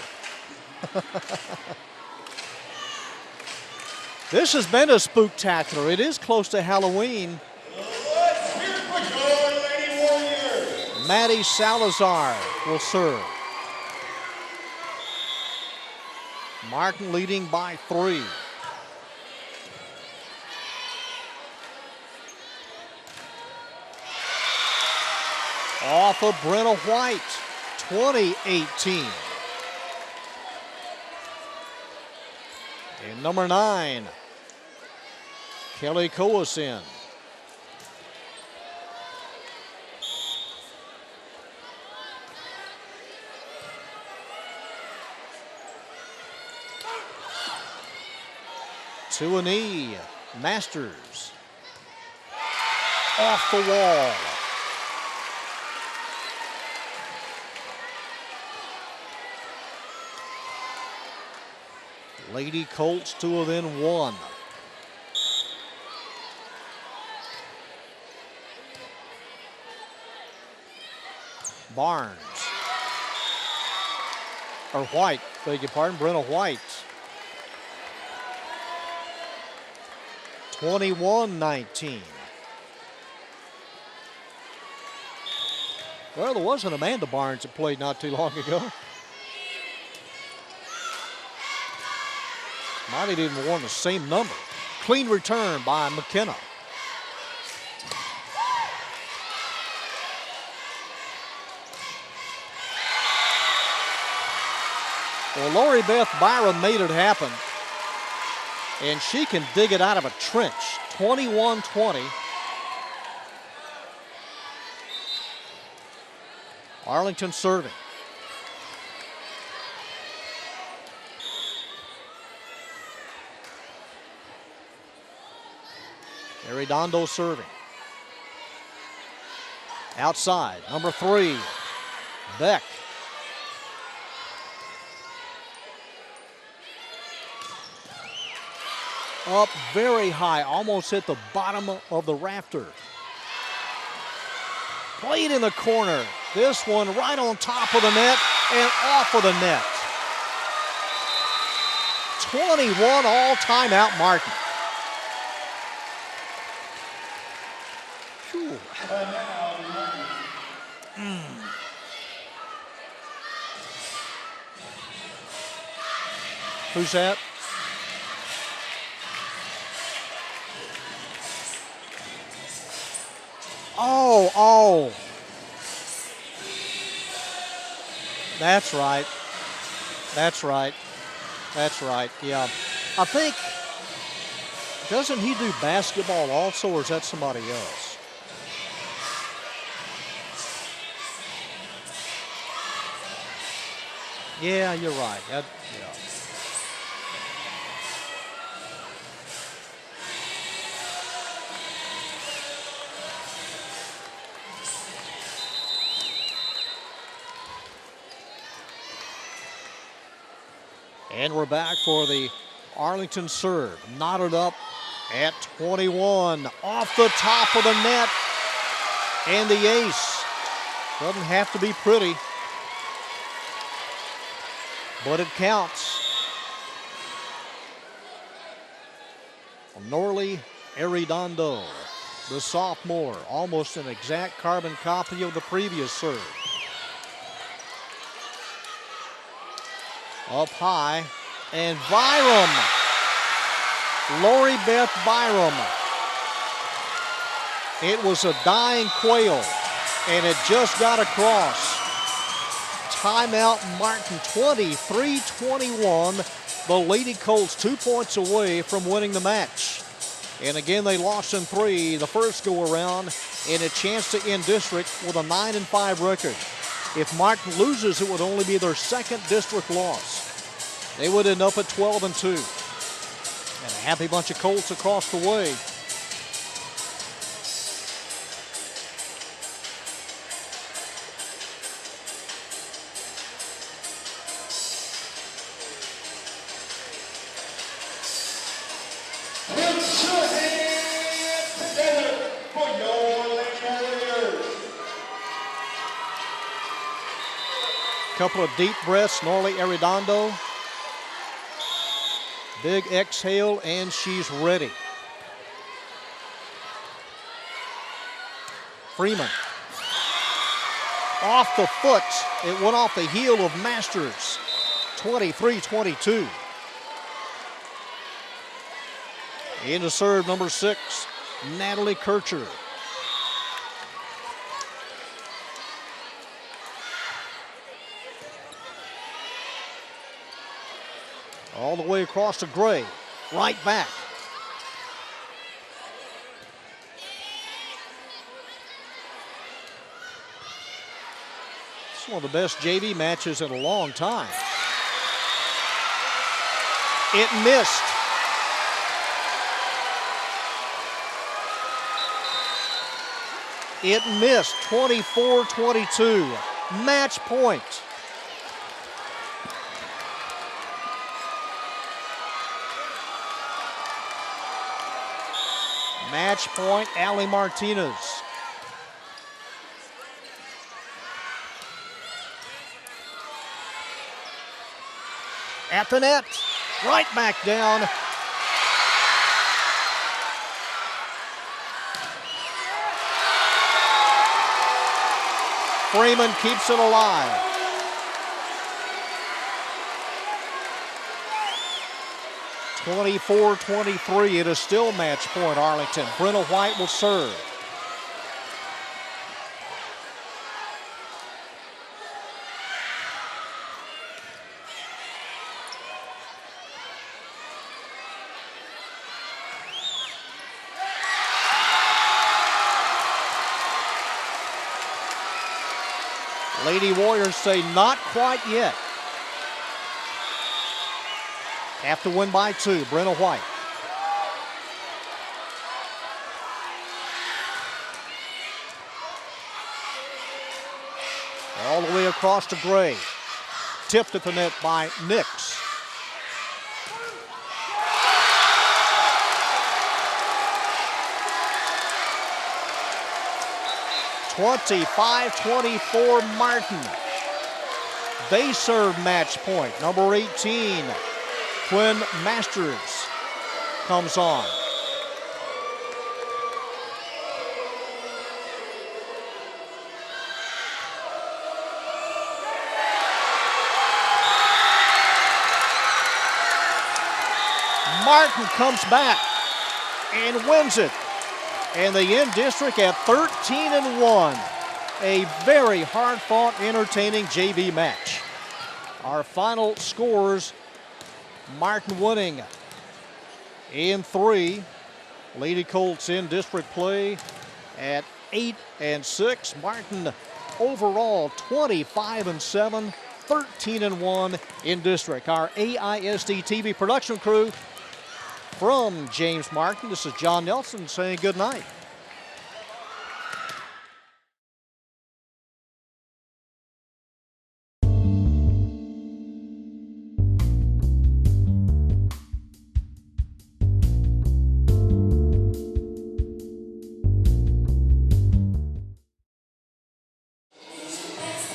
This has been a spooktacular. It is close to Halloween. Maddie Salazar will serve. Martin leading by 3. Off of Brenna White, 20-18. And number 9, Kelly Coasin. To a knee, Masters. off the wall. Lady Colts 2 within 1. Barnes. Or White, beg your pardon, Brenna White. 21-19. Well, there was an Amanda Barnes that played not too long ago. Might have even worn the same number. Clean return by McKenna. Well, Lori Beth Byram made it happen. And she can dig it out of a trench. 21-20. Arlington serving. Arredondo serving. Outside, number 3, Beck. Up very high, almost hit the bottom of the rafter. Played in the corner. This one right on top of the net and off of the net. 21 all timeout Martin. Who's that? Oh. That's right. Yeah. I think, doesn't he do basketball also, or is that somebody else? Yeah, you're right. Yeah. And we're back for the Arlington serve. Knotted up at 21. Off the top of the net. And the ace. Doesn't have to be pretty, but it counts. Norley Arredondo, the sophomore. Almost an exact carbon copy of the previous serve. Up high, and Byram. Lori Beth Byram. It was a dying quail, and it just got across. Timeout Martin, 23-21. The Lady Colts 2 points away from winning the match. And again, they lost in 3 the first go-around, and a chance to end district with a 9-5 record. If Martin loses, it would only be their second district loss. They would end up at 12-2. And a happy bunch of Colts across the way. Put your hands together for your Lady Warriors. Couple of deep breaths, Norley Arredondo. Big exhale, and she's ready. Freeman. Off the foot. It went off the heel of Masters. 23-22. Into serve number 6, Natalie Kircher. All the way across to Gray. Right back. It's one of the best JV matches in a long time. It missed. It missed, 24-22. Match point. Match point, Allie Martinez. At the net, right back down. Freeman keeps it alive. 24-23, it is still match point, Arlington. Brenna White will serve. Lady Warriors say not quite yet. Have to win by 2, Brenna White. All the way across to Gray. Tipped at the net by Nix. (25-24) Martin. They serve match point. Number 18, Quinn Masters comes on. Martin comes back and wins it. And they end district at 13-1. A very hard-fought, entertaining JV match. Our final scores, Martin winning in 3. Lady Colts in district play at 8-6. Martin overall 25-7, 13-1 in district. Our AISD-TV production crew from James Martin, this is John Nelson saying good night.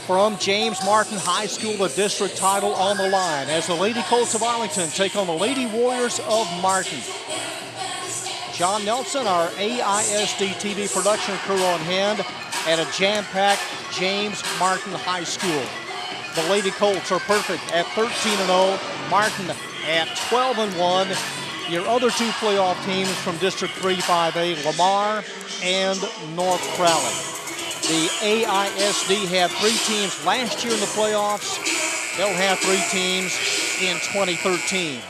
From James Martin High School, the district title on the line as the Lady Colts of Arlington take on the Lady Warriors of Martin. John Nelson, our AISD-TV production crew on hand at a jam-packed James Martin High School. The Lady Colts are perfect at 13-0, Martin at 12-1. Your other 2 playoff teams from District 3-5A, Lamar and North Crowley. The AISD had 3 teams last year in the playoffs. They'll have 3 teams in 2013.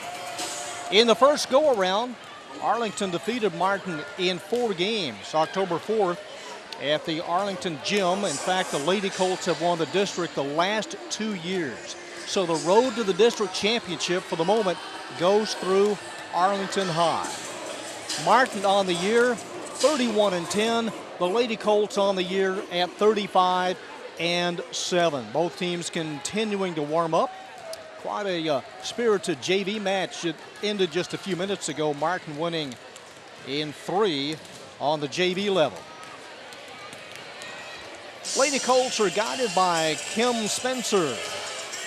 In the first go-around, Arlington defeated Martin in 4 games, October 4th at the Arlington Gym. In fact, the Lady Colts have won the district the last 2 years. So the road to the district championship for the moment goes through Arlington High. Martin on the year, 31-10. The Lady Colts on the year at 35-7. Both teams continuing to warm up. Quite a spirited JV match. It ended just a few minutes ago. Martin winning in 3 on the JV level. Lady Colts are guided by Kim Spencer.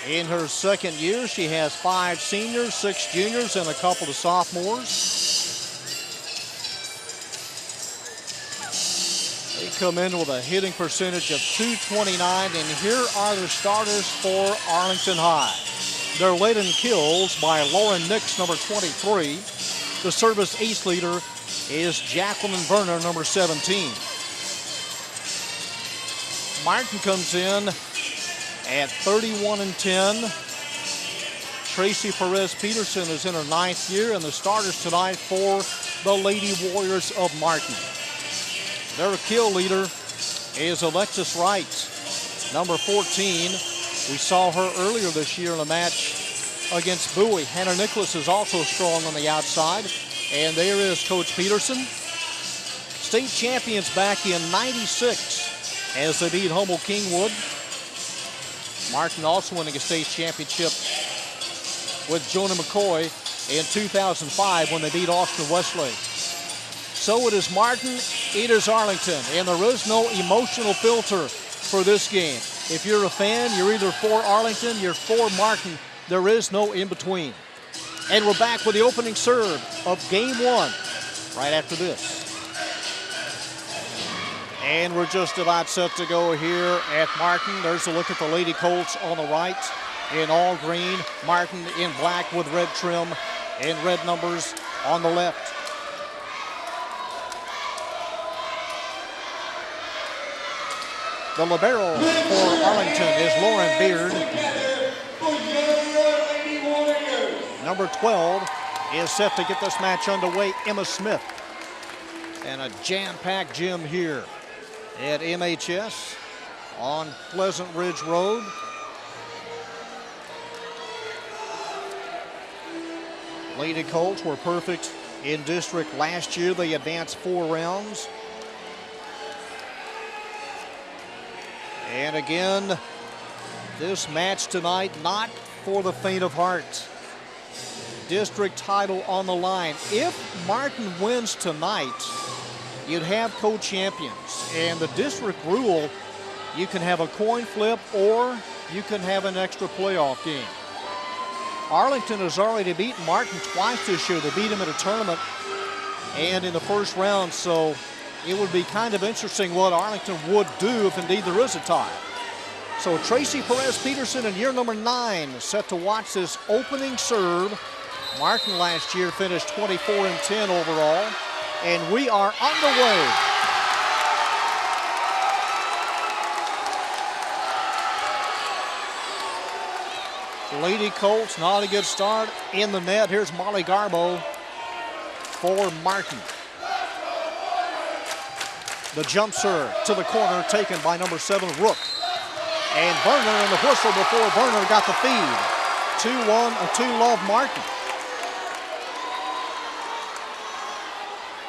In her second year, she has 5 seniors, 6 juniors, and a couple of sophomores. They come in with a hitting percentage of .229, and here are the starters for Arlington High. They're led in kills by Lauren Nix, number 23. The service ace leader is Jacqueline Verner, number 17. Martin comes in at 31-10. Tracy Perez-Peterson is in her 9th year, and the starters tonight for the Lady Warriors of Martin. Their kill leader is Alexis Wright, number 14. We saw her earlier this year in a match against Bowie. Hannah Nicholas is also strong on the outside. And there is Coach Peterson. State champions back in '96 as they beat Humboldt Kingwood. Martin also winning a state championship with Jonah McCoy in 2005 when they beat Austin Westlake. So it is Martin, it is Arlington, and there is no emotional filter for this game. If you're a fan, you're either for Arlington, you're for Martin. There is no in between. And we're back with the opening serve of game one right after this. And we're just about set to go here at Martin. There's a look at the Lady Colts on the right in all green. Martin in black with red trim and red numbers on the left. The libero for Arlington is Lauren Beard. Number 12 is set to get this match underway, Emma Smith. And a jam-packed gym here at MHS on Pleasant Ridge Road. Lady Colts were perfect in district last year. They advanced 4 rounds. And again, this match tonight, not for the faint of heart. District title on the line. If Martin wins tonight, you'd have co-champions. And the district rule, you can have a coin flip or you can have an extra playoff game. Arlington has already beaten Martin twice this year. They beat him at a tournament and in the first round, so it would be kind of interesting what Arlington would do if indeed there is a tie. So Tracy Perez-Peterson in year number 9 set to watch this opening serve. Martin last year finished 24-10 overall, and we are underway. Lady Colts, not a good start in the net. Here's Molly Garbo for Martin. The jump serve to the corner taken by number 7, Rook. And Berner in the whistle before Berner got the feed. 2-1, a 2-love Martin.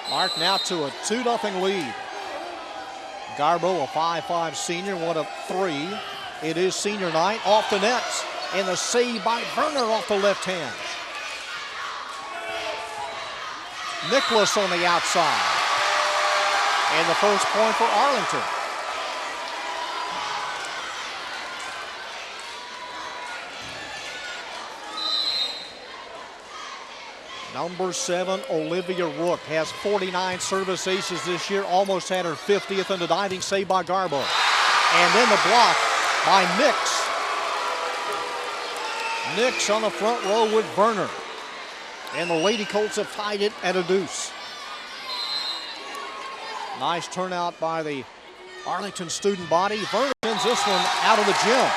Martin out to a 2-0 lead. Garbo, a 5'5" senior, 1 of 3. It is senior night, off the net. And the save by Berner off the left hand. Nicholas on the outside. And the first point for Arlington. Number 7, Olivia Rook, has 49 service aces this year, almost had her 50th, and the diving save by Garbo. And then the block by Nix. Nix on the front row with Berner. And the Lady Colts have tied it at a deuce. Nice turnout by the Arlington student body. Berner sends this one out of the gym.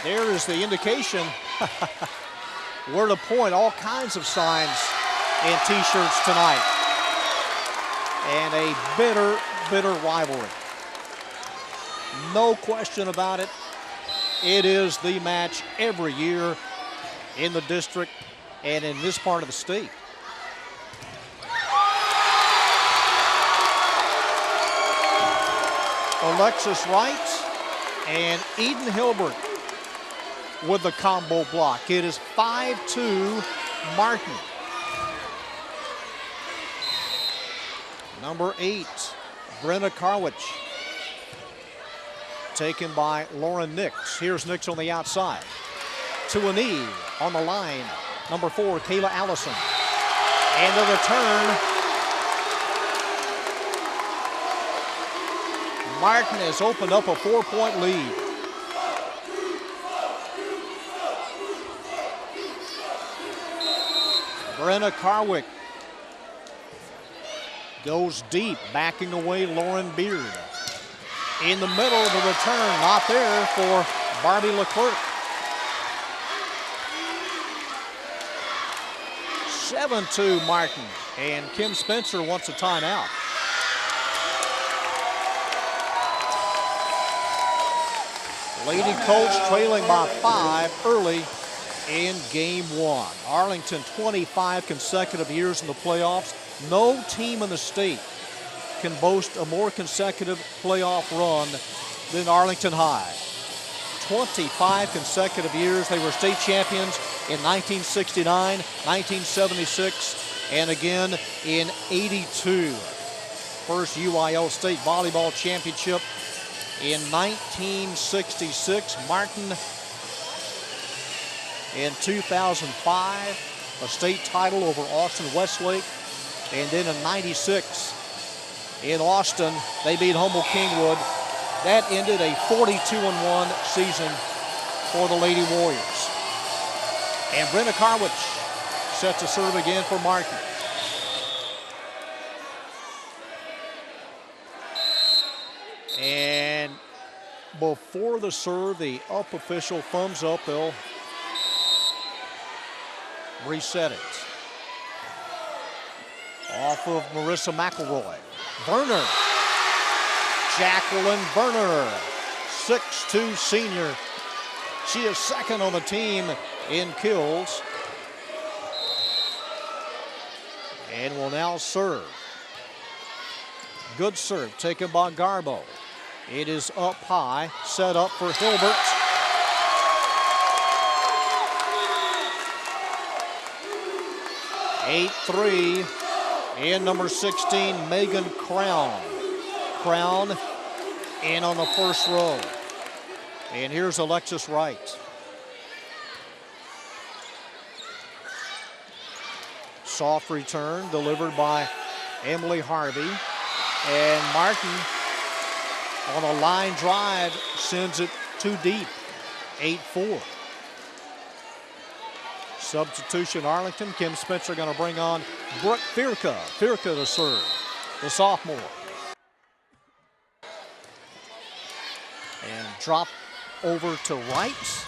There is the indication where to point, all kinds of signs and t-shirts tonight. And a bitter, bitter rivalry. No question about it. It is the match every year in the district and in this part of the state. Alexis Wright and Eden Hilbert with the combo block. It is 5-2 Martin. Number 8, Brenna Carwich. Taken by Lauren Nix. Here's Nix on the outside. To a knee on the line. Number 4, Kayla Allison. And the return. Martin has opened up a 4-point lead. Brenna Carwick goes deep, backing away Lauren Beard. In the middle of the return, not there for Barbie Leclerc. 7-2 Martin, and Kim Spencer wants a timeout. Lady Colts trailing by 5 early in game 1. Arlington 25 consecutive years in the playoffs. No team in the state can boast a more consecutive playoff run than Arlington High. 25 consecutive years. They were state champions in 1969, 1976, and again in 82. First UIL state volleyball championship in 1966. Martin in 2005, a state title over Austin Westlake. And then in 96 in Austin, they beat Humboldt Kingwood. That ended a 42-1 season for the Lady Warriors. And Brenda Carwich sets a serve again for Martin. And before the serve, the up official thumbs up. They'll reset it. Off of Marissa McElroy. Werner. Jacqueline Werner, 6'2" senior. She is second on the team in kills. And will now serve. Good serve taken by Garbo. It is up high, set up for Hilbert. (8-3) and number 16, Megan Crown. Crown in on the first row. And here's Alexis Wright. Soft return delivered by Emily Harvey. And Martin on a line drive sends it too deep. 8-4. Substitution Arlington. Kim Spencer going to bring on Brooke Firka. Firka to serve, the sophomore. And drop over to Wright.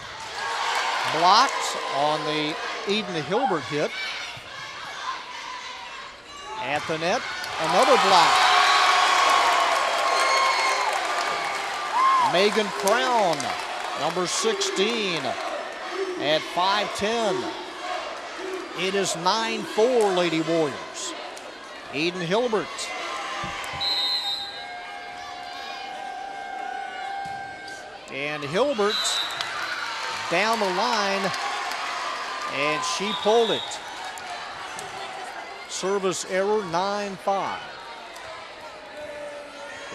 Blocked on the Eden Hilbert hit. At the net, another block. Megan Crown, number 16, at 5'10". It is 9-4 Lady Warriors. Eden Hilbert. And Hilbert down the line, and she pulled it. Service error, 9-5.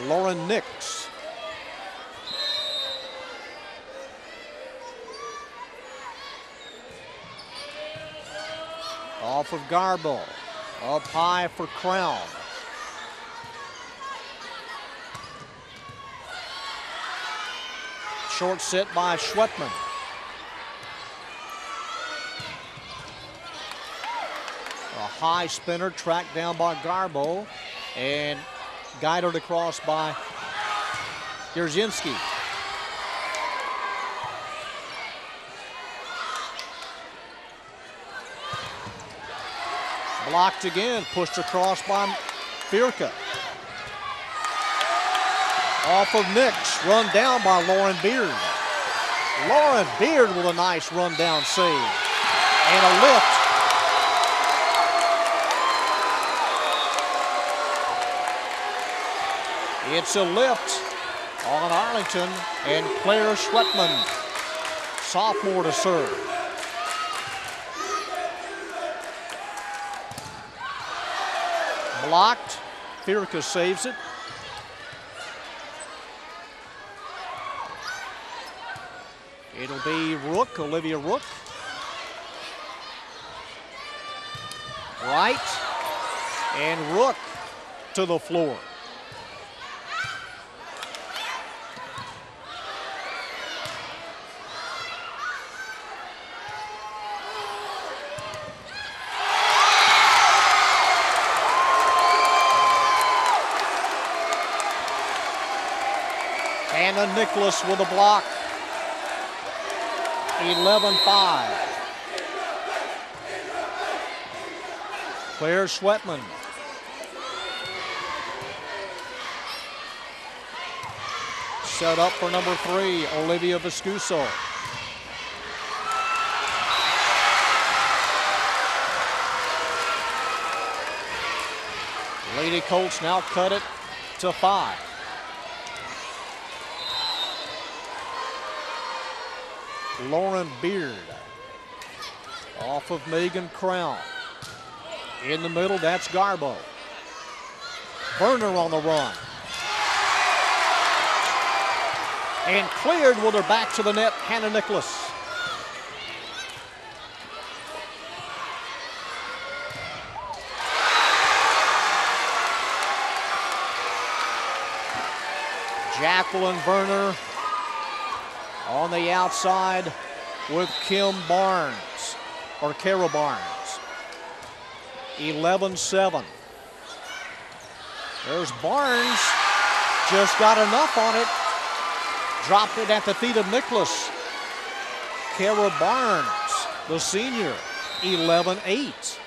Lauren Nix. Off of Garbo. Up high for Crown. Short set by Schwetman. A high spinner tracked down by Garbo and guided across by Yerzinski. Blocked again, pushed across by Firka. Off of Nix, run down by Lauren Beard. Lauren Beard with a nice run down save. And a lift. It's a lift on Arlington and Claire Schwetman, sophomore to serve. Blocked. Firka saves it. It'll be Rook, Olivia Rook. Right. And Rook to the floor. Hannah Nicholas with a block. 11-5. Claire Schwetman. Set up for number 3, Olivia Viscuso. Lady Colts now cut it to 5. Lauren Beard off of Megan Crown. In the middle, that's Garbo. Werner on the run. And cleared with her back to the net, Hannah Nicholas. Jacqueline Werner on the outside with Kim Barnes, or Kara Barnes. 11-7. There's Barnes, just got enough on it. Dropped it at the feet of Nicholas. Kara Barnes, the senior, 11-8.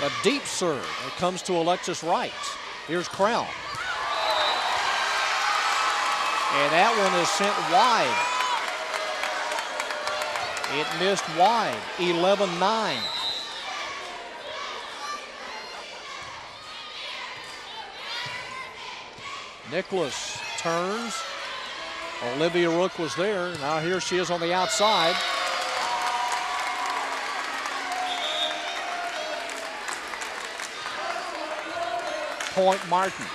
A deep serve. It comes to Alexis Wright. Here's Crown. And that one is sent wide. It missed wide, 11-9. Nicholas turns. Olivia Rook was there. Now here she is on the outside. Point Martin.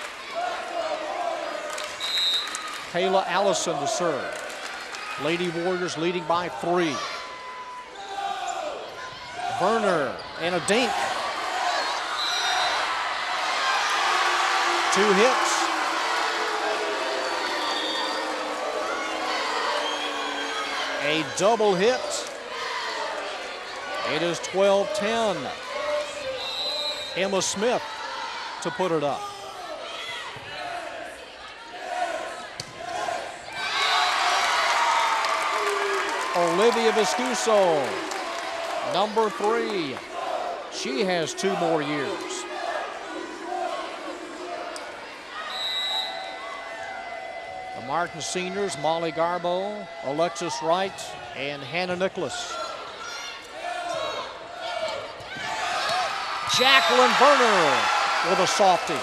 Kayla Allison to serve. Lady Warriors leading by 3. Werner and a dink. 2 hits. A double hit. It is 12-10. Emma Smith to put it up. Olivia Viscuso, number 3. She has 2 more years. The Martin seniors, Molly Garbo, Alexis Wright, and Hannah Nicholas. Jacqueline Werner with a softie.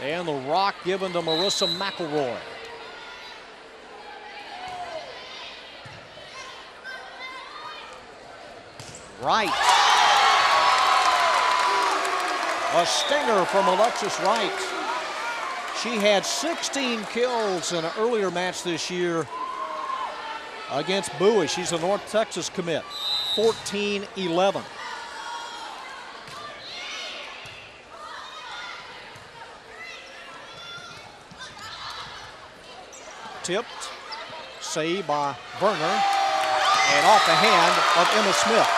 And the rock given to Marissa McElroy. Wright. A stinger from Alexis Wright. She had 16 kills in an earlier match this year against Bowie. She's a North Texas commit. 14-11. Tipped, saved by Werner, and off the hand of Emma Smith.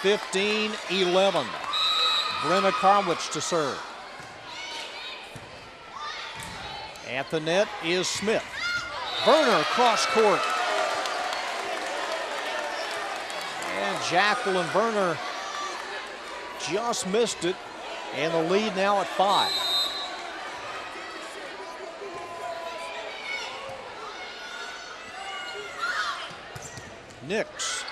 (15-11). Brenna Carwich to serve. At the net is Smith. Werner cross court. And Jacqueline Werner just missed it. And the lead now at 5. Nix.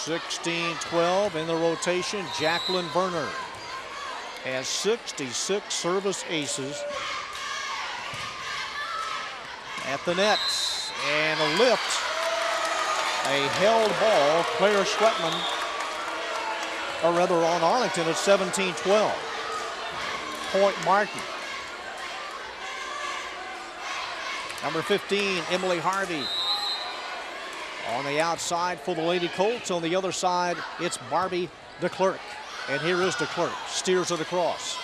(16-12) in the rotation. Jacqueline Werner has 66 service aces. At the net, and a lift, a held ball. Claire Schwetman, or rather on Arlington at 17-12. Point Martin. Number 15, Emily Harvey. On the outside for the Lady Colts. On the other side, it's Barbie DeClerc. And here is DeClerc, steers it across.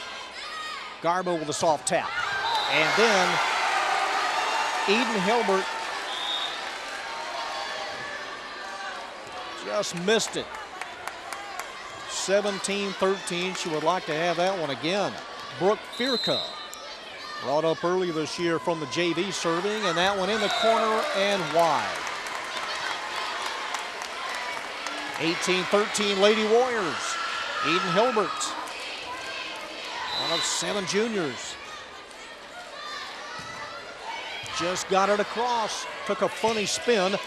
Garbo with a soft tap. And then Eden Hilbert just missed it. 17-13. She would like to have that one again. Brooke Firka, brought up early this year from the JV serving, and that one in the corner and wide. 18-13 Lady Warriors. Eden Hilbert, one of 7 juniors. Just got it across, took a funny spin,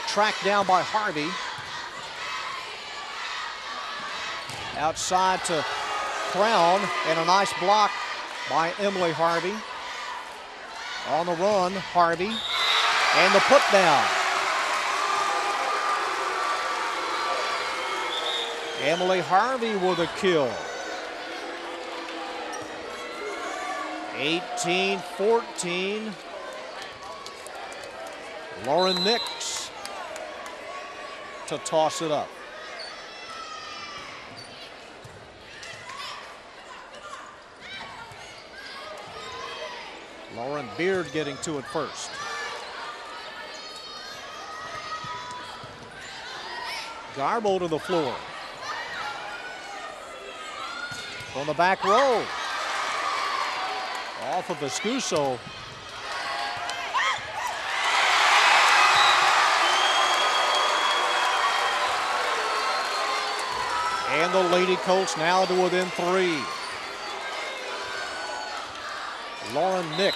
tracked down by Harvey. Outside to Crown, and a nice block by Emily Harvey. On the run, Harvey, and the put down. Emily Harvey with a kill. 18-14. Lauren Nix to toss it up. Lauren Beard getting to it first. Garbo to the floor. From the back row. Off of Viscuso. And the Lady Colts now to within 3. Lauren Nix.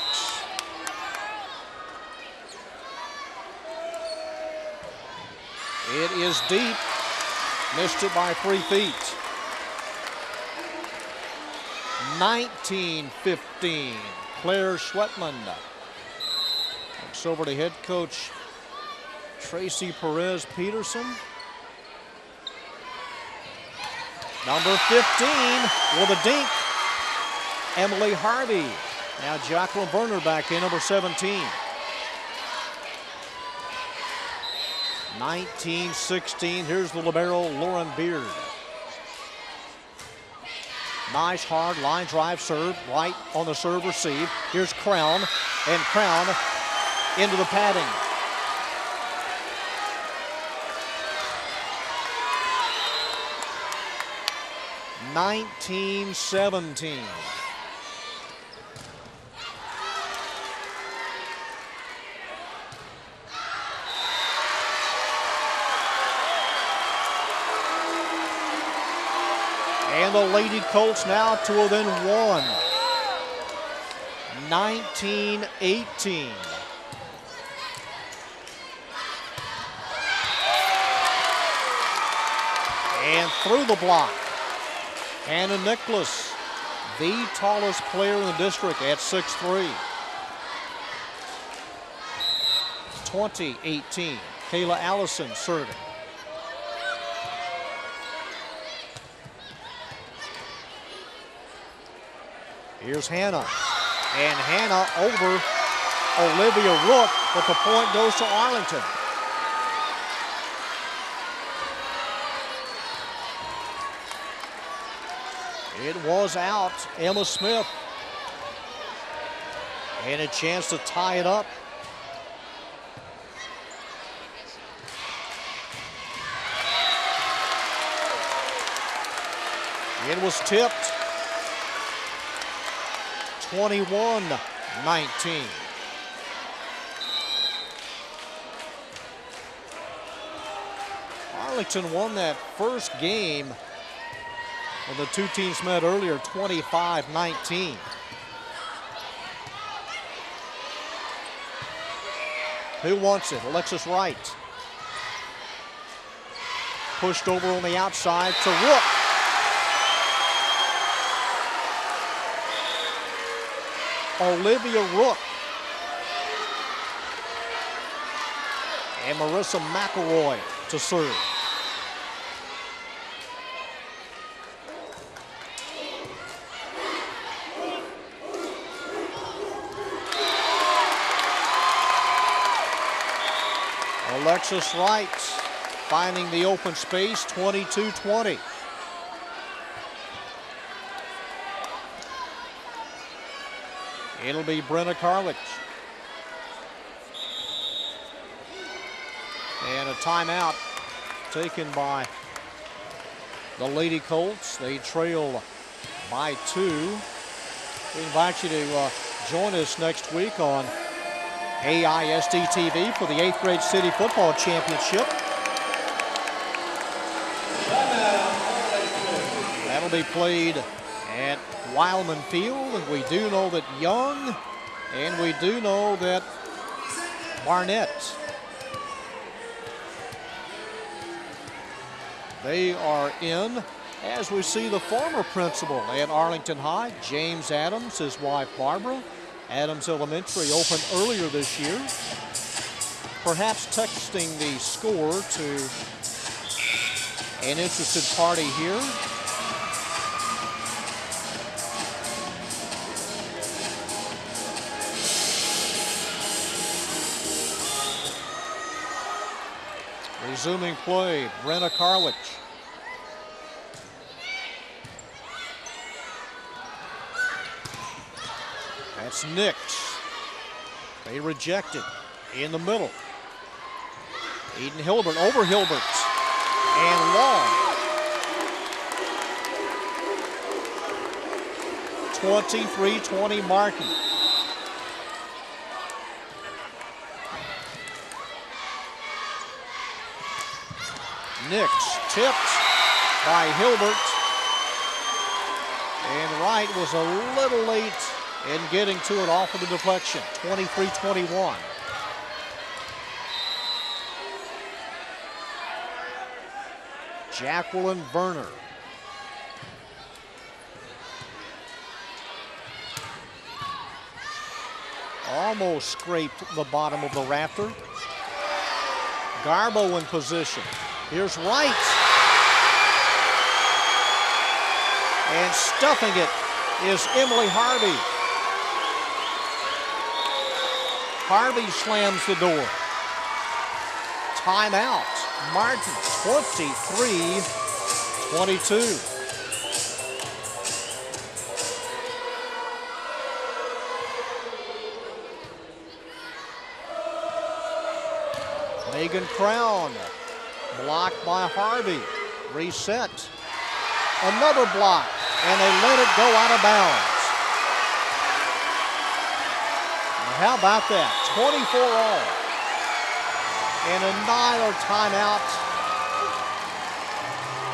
It is deep. Missed it by 3 feet. 19-15. Claire Schwetman looks over to head coach Tracy Perez Peterson. Number 15 with a dink, Emily Harvey. Now Jacqueline Berner back in, number 17. 19-16, here's the libero, Lauren Beard. Nice hard line drive serve, right on the serve receive. Here's Crown, and Crown into the padding. (19-17). And the Lady Colts now to within 1. 19-18. And through the block, Hannah Nicholas, the tallest player in the district at 6'3". 20-18. Kayla Allison serving. Here's Hannah, and Hannah over Olivia Rook, but the point goes to Arlington. It was out, Emma Smith. And a chance to tie it up. It was tipped. 21-19. Arlington won that first game when the two teams met earlier, 25-19. Who wants it? Alexis Wright. Pushed over on the outside to Rook. Olivia Rook. And Marissa McElroy to serve. Alexis Wright finding the open space, 22-20. It'll be Brenna Karlich. And a timeout taken by the Lady Colts. They trail by 2. We invite you to join us next week on AISD-TV for the 8th grade City Football Championship. That'll be played at Wildman Field, and we do know that Young, and we do know that Barnett, they are in, as we see the former principal at Arlington High, James Adams, his wife Barbara. Adams Elementary opened earlier this year. Perhaps texting the score to an interested party here. Resuming play, Brenna Karwich. That's Nix. They reject it in the middle. Eden Hilbert over Hilbert. And long. 23-20 Martin. Nix tipped by Hilbert. And Wright was a little late in getting to it off of the deflection. 23-21. Jacqueline Werner. Almost scraped the bottom of the rafter. Garbo in position. Here's Wright. And stuffing it is Emily Harvey. Harvey slams the door. Timeout. Martin, 23-22. Megan Crown, blocked by Harvey. Reset. Another block, and they let it go out of bounds. How about that? 24 all. And another timeout.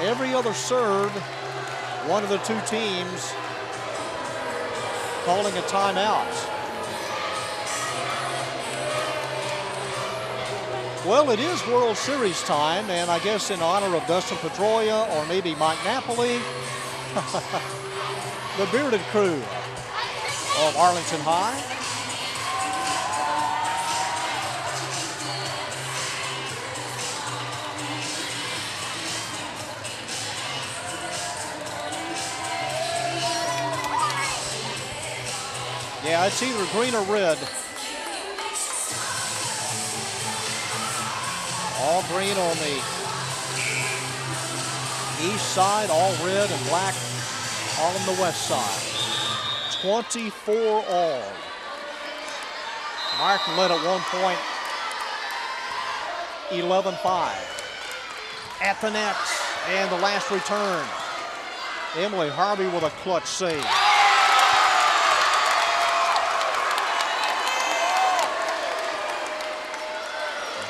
Every other serve, one of the two teams calling a timeout. Well, it is World Series time, and I guess in honor of Dustin Pedroia or maybe Mike Napoli, the bearded crew of Arlington High. Yeah, it's either green or red. All green on the east side, all red and black all on the west side. 24 all. Martin led at one point, 11-5. At the net, and the last return. Emily Harvey with a clutch save.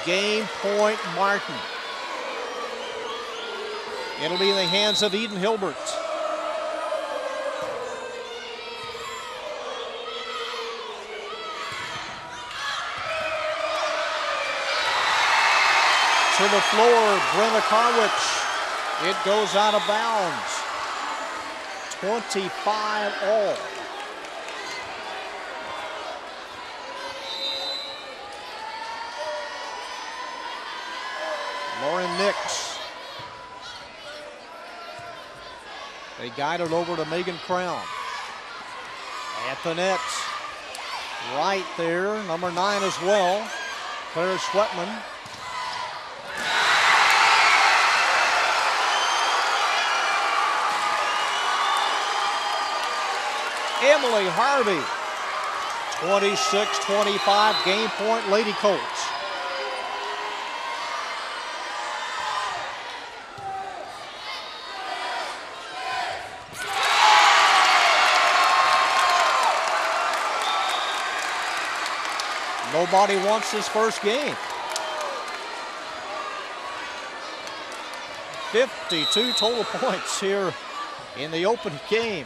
Game point, Martin. It'll be in the hands of Eden Hilbert. To the floor, Brenna Karwich. It goes out of bounds. 25 all. Lauren Nix. They guide it over to Megan Crown. At the net. Right there, number 9 as well. Claire Schwetman. Emily Harvey. 26-25, game point, Lady Colts. Nobody wants this first game. 52 total points here in the opening game.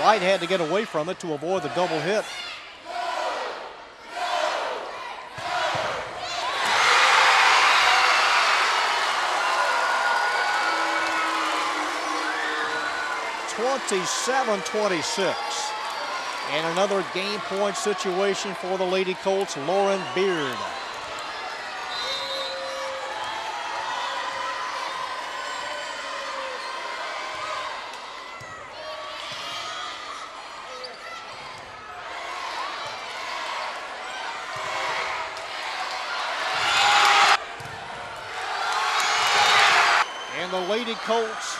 White had to get away from it to avoid the double hit. (27-26). And another game point situation for the Lady Colts, Lauren Beard. And the Lady Colts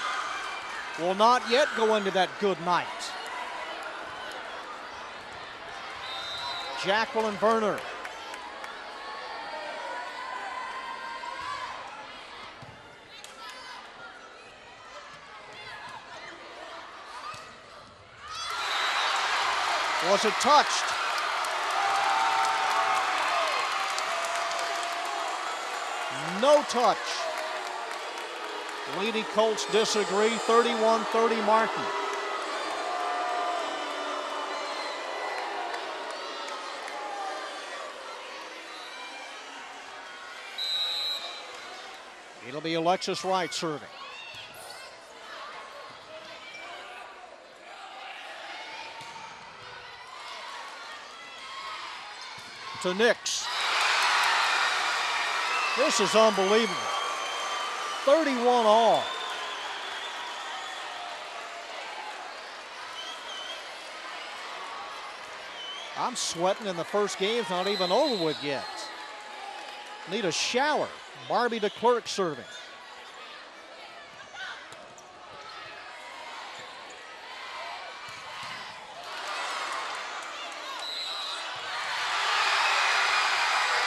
will not yet go into that good night. Jacqueline Werner. Was it touched? No touch. Lady Colts disagree, 31-30 Martin. It'll be Alexis Wright serving. To Nix. This is unbelievable. 31 all. I'm sweating and the first game's not even over with yet. Need a shower. Barbie DeClerc serving.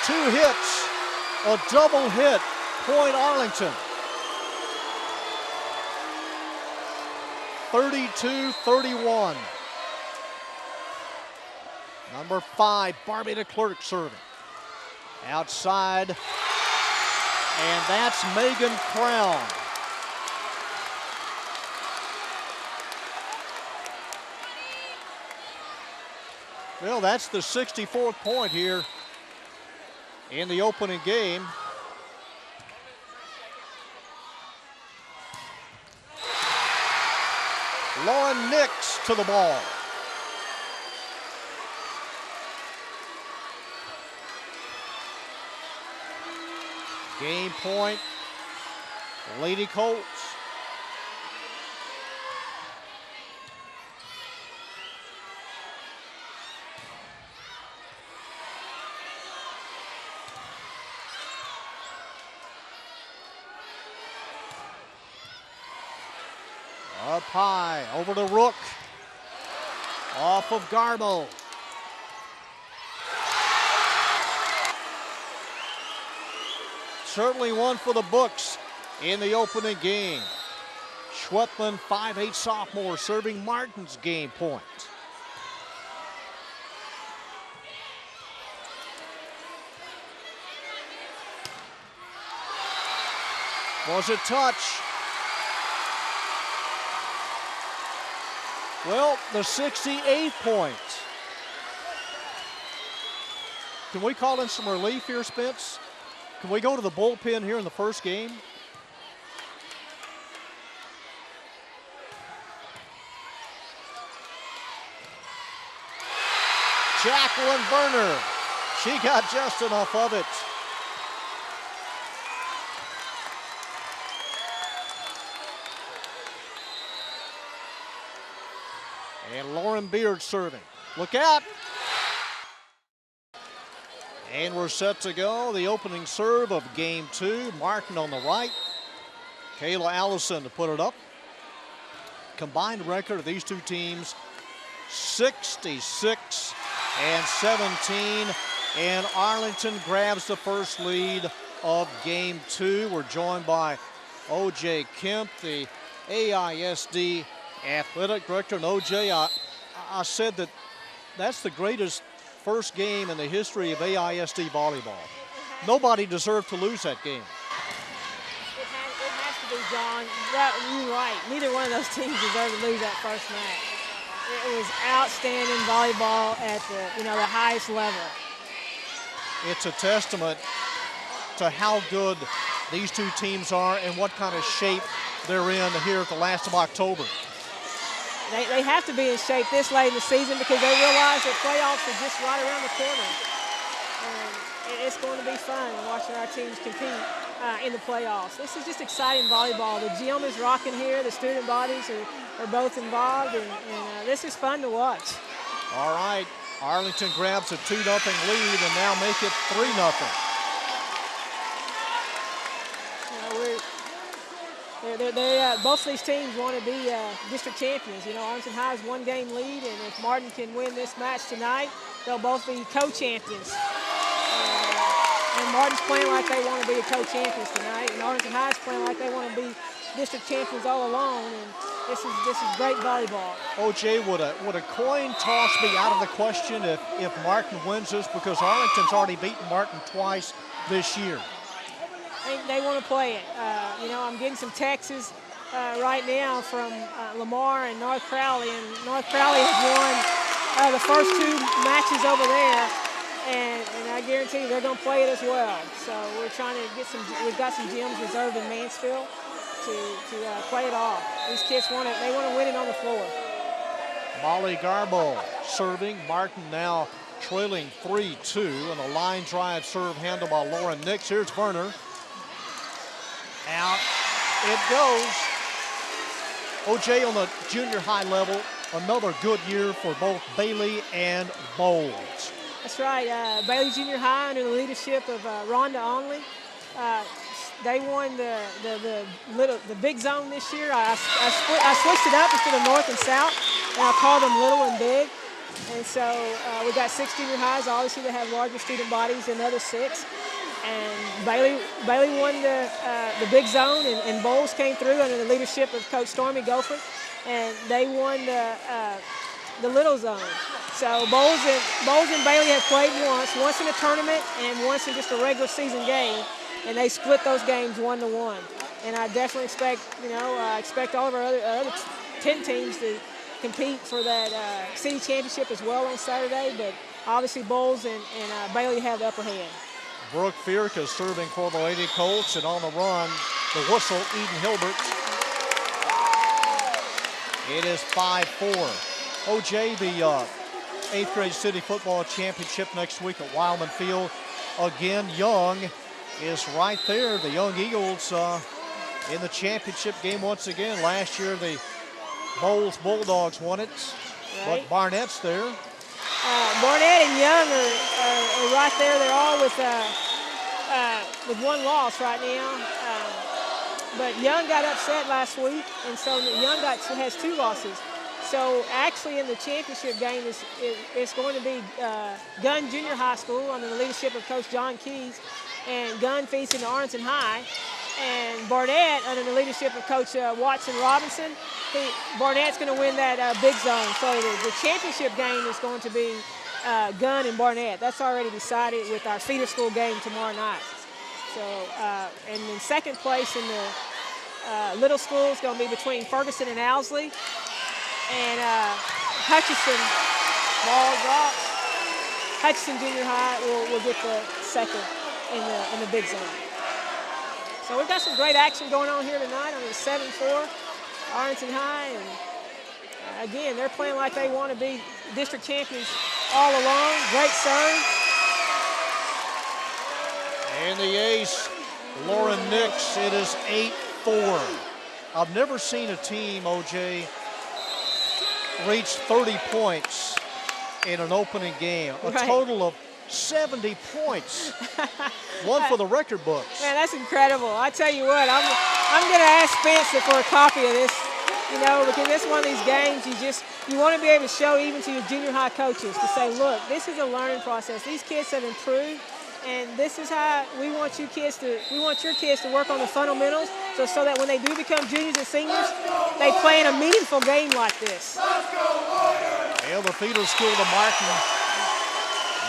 Two hits, a double hit, point Arlington. 32-31. Number 5, Barbie DeClerc serving. Outside, and that's Megan Crown. Well, that's the 64th point here in the opening game. Lauren Nix to the ball. Game point, Lady Colts. Up high, over to Rook. Off of Garbo. Certainly one for the books in the opening game. Schwetman, 5'8" sophomore, serving Martin's game point. Was it touch? Well, the 68th point. Can we call in some relief here, Spence? Can we go to the bullpen here in the first game? Jacqueline Werner. She got just enough of it. And Lauren Beard serving. Look out. And we're set to go. The opening serve of game 2. Martin on the right. Kayla Allison to put it up. Combined record of these two teams, 66-17. And Arlington grabs the first lead of game 2. We're joined by O.J. Kemp, the AISD Athletic Director. And O.J., I said that that's the greatest first game in the history of AISD volleyball. Nobody deserved to lose that game. It has to be, John. You're right. Neither one of those teams deserved to lose that first match. It was outstanding volleyball at the highest level. It's a testament to how good these two teams are and what kind of shape they're in here at the last of October. They have to be in shape this late in the season because they realize that playoffs are just right around the corner. And it's going to be fun watching our teams compete in the playoffs. This is just exciting volleyball. The gym is rocking here. The student bodies are both involved, and this is fun to watch. All right, Arlington grabs a 2-0 lead and now make it 3-0. Both of these teams want to be district champions. Arlington High has 1-game lead, and if Martin can win this match tonight, they'll both be co-champions. And Martin's playing like they want to be co-champions tonight, and Arlington High is playing like they want to be district champions all along. And this is great volleyball. OJ, would a coin toss be out of the question if Martin wins this, because Arlington's already beaten Martin twice this year? They want to play it. I'm getting some texts right now from Lamar and North Crowley, and North Crowley has won the first 2 matches over there, and I guarantee you they're going to play it as well. So we're trying to get we've got some gyms reserved in Mansfield to play it off. These kids want to win it on the floor. Molly Garbo serving. Martin now trailing 3-2, and a line drive serve handled by Lauren Nix. Here's Werner. Out it goes. OJ, on the junior high level, another good year for both Bailey and Bowles. That's right. Bailey Junior High, under the leadership of Rhonda Onley, they won the big zone this year. I switched it up instead of north and south, and I called them little and big. And so we got 6 junior highs. Obviously, they have larger student bodies than the other 6. And Bailey won the big zone, and Bowles came through under the leadership of Coach Stormy Gofford, and they won the little zone. So Bowles and Bailey have played once in a tournament and once in just a regular season game, and they split those games 1-1. And I definitely expect all of our other 10 teams to compete for that city championship as well on Saturday, but obviously Bowles and Bailey have the upper hand. Brooke Fierk is serving for the Lady Colts, and on the run, the whistle, Eden Hilbert. It is 5-4. OJ, the 8th grade city football championship next week at Wildman Field. Again, Young is right there. The Young Eagles in the championship game once again. Last year, the Bowles Bulldogs won it, right. But Barnett's there. Barnett and Young are right there. They're all with 1 loss right now. But Young got upset last week, and so Young has 2 losses. So actually in the championship game, it's going to be Gunn Junior High School under the leadership of Coach John Keys, and Gunn facing Arlington High. And Barnett, under the leadership of Coach Watson Robinson, Barnett's going to win that big zone. So the championship game is going to be Gunn and Barnett. That's already decided with our feeder school game tomorrow night. So, and in second place in the little school is going to be between Ferguson and Owsley. And Hutchinson, ball drops. Hutchinson Junior High will get the second in the big zone. So we've got some great action going on here tonight on the 7-4 Arlington High, and again, they're playing like they want to be district champions all along. Great serve. And the ace, Lauren Nix. It is 8-4. I've never seen a team, OJ, reach 30 points in an opening game. A total of 70 points. One for the record books. Man, that's incredible. I tell you what, I'm going to ask Spencer for a copy of this, because it's one of these games you want to be able to show even to your junior high coaches to say, look, this is a learning process. These kids have improved, and this is how we want your kids to work on the fundamentals so that when they do become juniors and seniors, they play in a meaningful game like this. And the feeder school to Martin.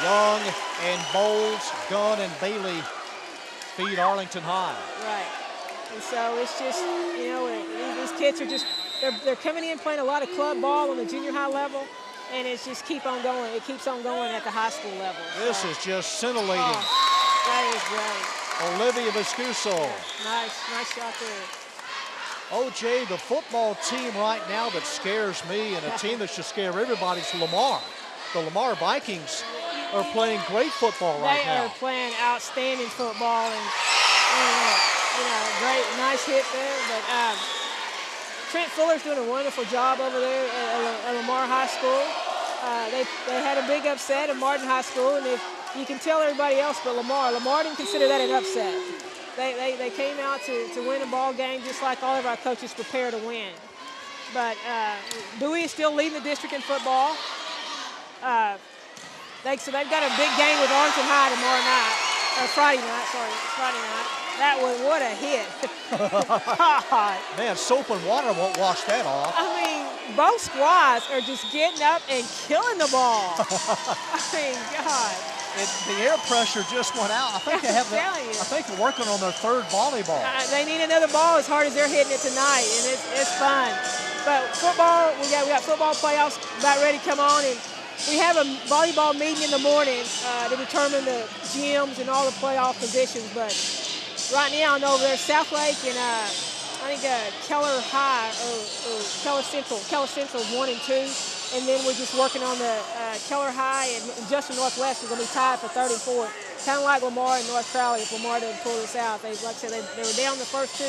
Young and Bowles, Gunn and Bailey feed Arlington High. Right. And so it's just, you know, these kids are just, they're coming in playing a lot of club ball on the junior high level, and it's just keep on going. It keeps on going at the high school level. This is just scintillating. That is great. Olivia Viscuso. Yeah, nice shot there. OJ, the football team right now that scares me and a team that should scare everybody is Lamar. The Lamar Vikings are playing great football right now. They are playing outstanding football, and you know, great, nice hit there. But Trent Fuller's doing a wonderful job over there at Lamar High School. They had a big upset at Martin High School, and you can tell everybody else but Lamar didn't consider that an upset. They came out to win a ball game just like all of our coaches prepare to win. But Dewey is still leading the district in football. So they've got a big game with Arlington High tomorrow night, or Friday night. That was, what a hit. God. Man, soap and water won't wash that off. I mean, both squads are just getting up and killing the ball. I mean, God. The air pressure just went out. I think I think they're working on their third volleyball. They need another ball as hard as they're hitting it tonight, and it's fun. But football, we got football playoffs about ready to come on, and we have a volleyball meeting in the morning to determine the gyms and all the playoff positions. But right now, I know over there, South Lake and I think Keller High or Keller Central. Keller Central is 1 and 2. And then we're just working on the Keller High and Justin Northwest is going to be tied for 3rd and 4th. Kind of like Lamar and North Crowley. If Lamar doesn't pull this out, like I said, they were down the first 2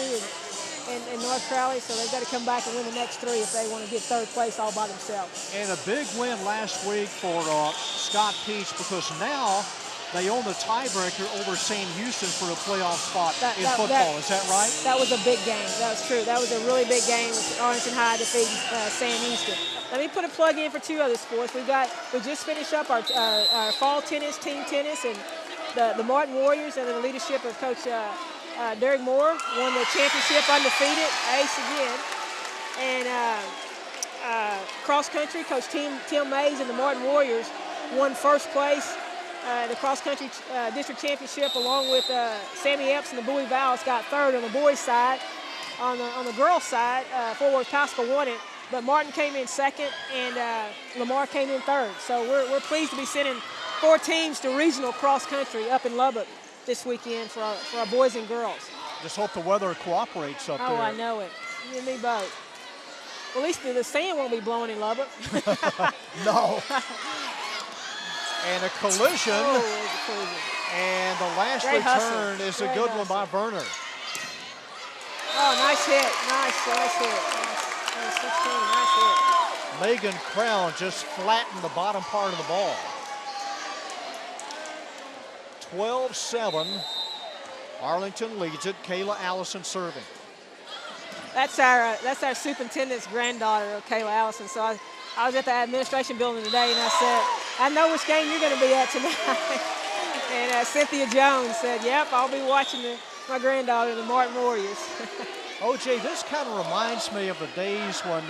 in North Crowley, so they've got to come back and win the next 3 if they want to get 3rd place all by themselves. And a big win last week for Scott Peach, because now they own the tiebreaker over St. Houston for a playoff spot in football. Is that right? That was a big game. That was true. That was a really big game with Arlington High defeating St. Houston. Let me put a plug in for 2 other sports. We just finished up our fall tennis, team tennis, and the Martin Warriors under the leadership of Coach Derek Moore won the championship undefeated, ace again. And cross country, Coach Tim Mays and the Martin Warriors won 1st place. The cross-country district championship, along with Sammy Epps and the Bowie Vowels, got 3rd on the boys' side. On the girls' side, Fort Worth Pascal won it, but Martin came in 2nd, and Lamar came in 3rd. So we're pleased to be sending 4 teams to regional cross-country up in Lubbock this weekend for our boys and girls. Just hope the weather cooperates up there. Oh, I know it. You and me both. Well, at least the sand won't be blowing in Lubbock. No. And a collision. Oh, there's a collision. And the last Great return hustle. is a good one by Berner. Oh, nice hit. Nice hit. Nice 16, nice hit. Megan Crown just flattened the bottom part of the ball. 12-7. Arlington leads it. Kayla Allison serving. That's our superintendent's granddaughter, Kayla Allison. So I was at the administration building today, and I said, I know which game you're going to be at tonight. And Cynthia Jones said, yep, I'll be watching my granddaughter, the Martin Warriors. OJ, this kind of reminds me of the days when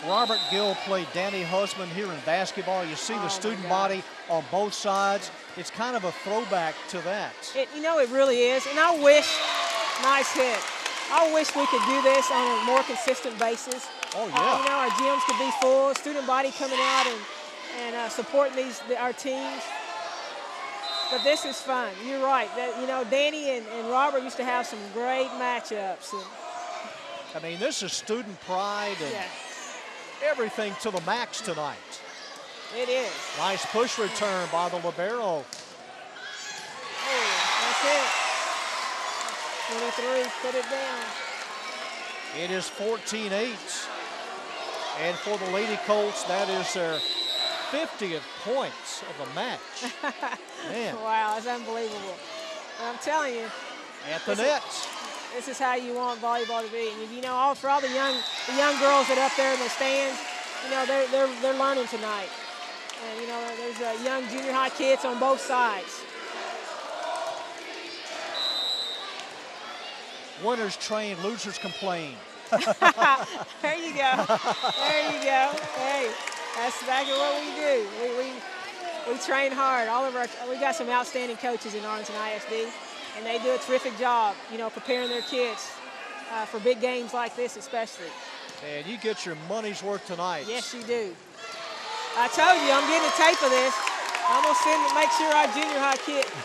Robert Gill played Danny Husband here in basketball. You see the student body on both sides. It's kind of a throwback to that. It really is. And I wish, nice hit. I wish we could do this on a more consistent basis. Oh, yeah. Our gyms could be full, student body coming out and supporting our teams. But this is fun. You're right. Danny and Robert used to have some great matchups. I mean, this is student pride and everything to the max tonight. It is. Nice push return by the libero. Oh, that's it. 23, put it down. It is 14-8. And for the Lady Colts, that is their 50th points of the match. Man. Wow, that's unbelievable. I'm telling you. At the net. This is how you want volleyball to be. And for all the young girls that are up there in the stands, they're learning tonight. And there's young junior high kids on both sides. Winners train, losers complain. There you go. There you go. Hey, That's exactly what we do. We train hard. We got some outstanding coaches in Arlington ISD, and they do a terrific job, you know, preparing their kids for big games like this especially. And you get your money's worth tonight. Yes, you do. I told you, I'm getting a tape of this. I'm going to make sure our junior high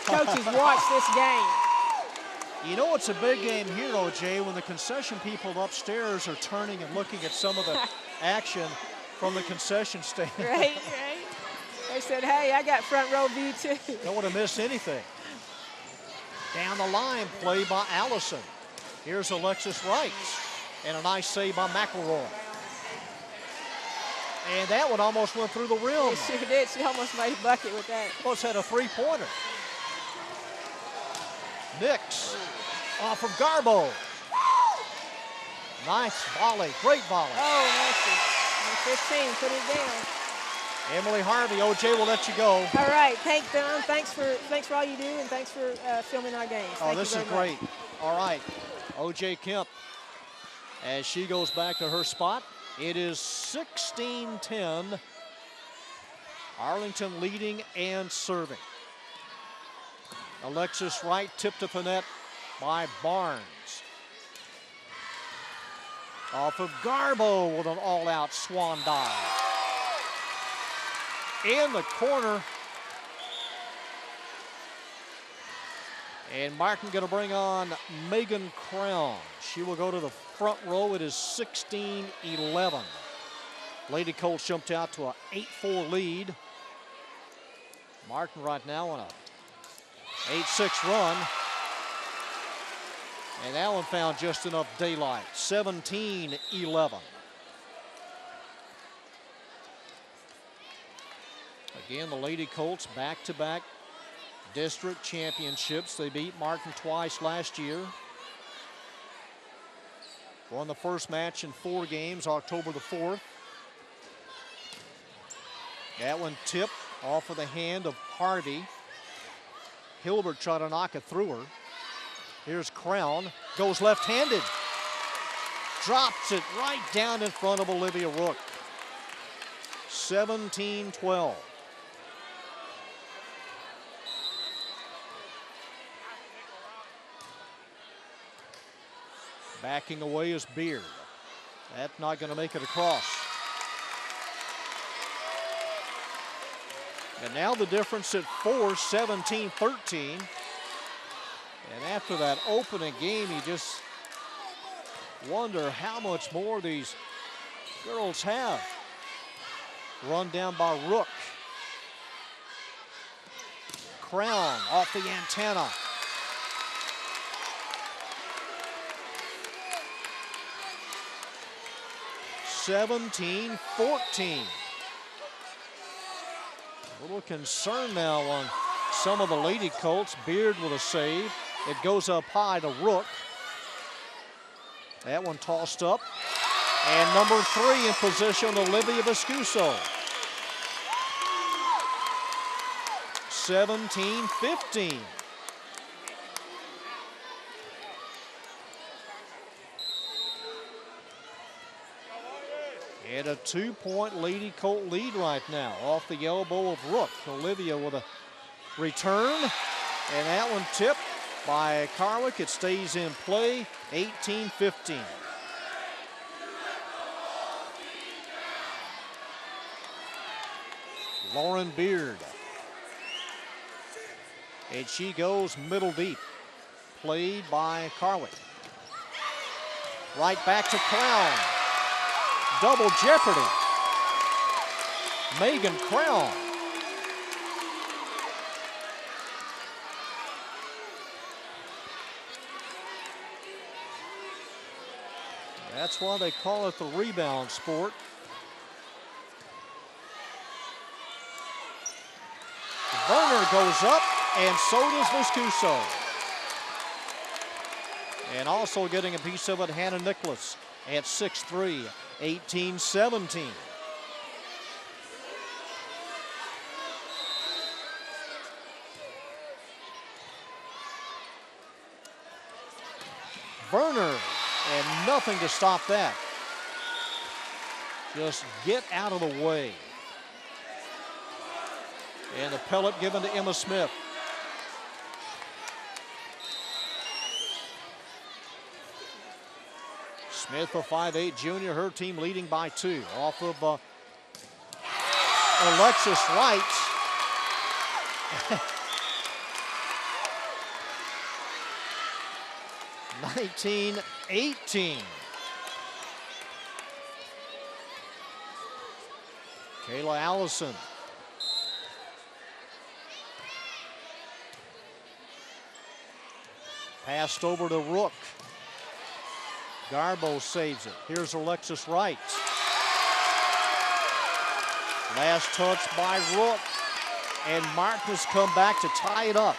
coaches watch this game. You know it's a big game here, OJ, when the concession people upstairs are turning and looking at some of the action from the concession stand. Right. They said, hey, I got front row view too. Don't want to miss anything. Down the line, play by Allison. Here's Alexis Wright. And a nice save by McElroy. And that one almost went through the rim. It sure did. She almost made a bucket with that. Almost had a three-pointer. Nix off of Garbo. Nice volley, great volley. Oh, nice. 15, put it down. Emily Harvey, OJ will let you go. All right, Don, thanks for all you do, and thanks for filming our games. Oh, this is great. All right, OJ Kemp, as she goes back to her spot. It is 16-10. Arlington leading and serving. Alexis Wright tipped to the net by Barnes. Off of Garbo with an all-out swan dive. In the corner. And Martin going to bring on Megan Crown. She will go to the front row. It is 16-11. Lady Colts jumped out to an 8-4 lead. Martin right now on a 8-6 run. And that one found just enough daylight. 17-11. Again, the Lady Colts back-to-back district championships. They beat Martin twice last year. Won the first match in 4 games, October the 4th. That one tipped off of the hand of Harvey. Hilbert tried to knock it through her. Here's Crown, goes left-handed. Drops it right down in front of Olivia Rook. 17-12. Backing away is Beard. That's not going to make it across. And now the difference at 4, 17-13. And after that opening game, you just wonder how much more these girls have. Run down by Rook. Crown off the antenna. (17-14). A little concern now on some of the Lady Colts. Beard with a save. It goes up high to Rook. That one tossed up. And number 3 in position, Olivia Viscuso. 17-15. And a 2-point Lady Colt lead right now off the elbow of Rook. Olivia with a return. And that one tipped by Carwick. It stays in play, 18-15. Lauren Beard. And she goes middle deep. Played by Carwick. Right back to Crown. Double jeopardy. Megan Crown. That's why they call it the rebound sport. Werner goes up, and so does Viscuso. And also getting a piece of it, Hannah Nicholas at 6'3", 18-17. Werner, and nothing to stop that. Just get out of the way. And the pellet given to Emma Smith. Smith, a 5'8" junior, her team leading by 2. Off of Alexis Wright. 19-18. Kayla Allison. Passed over to Rook. Garbo saves it. Here's Alexis Wright. Last touch by Rook. And Martin has come back to tie it up.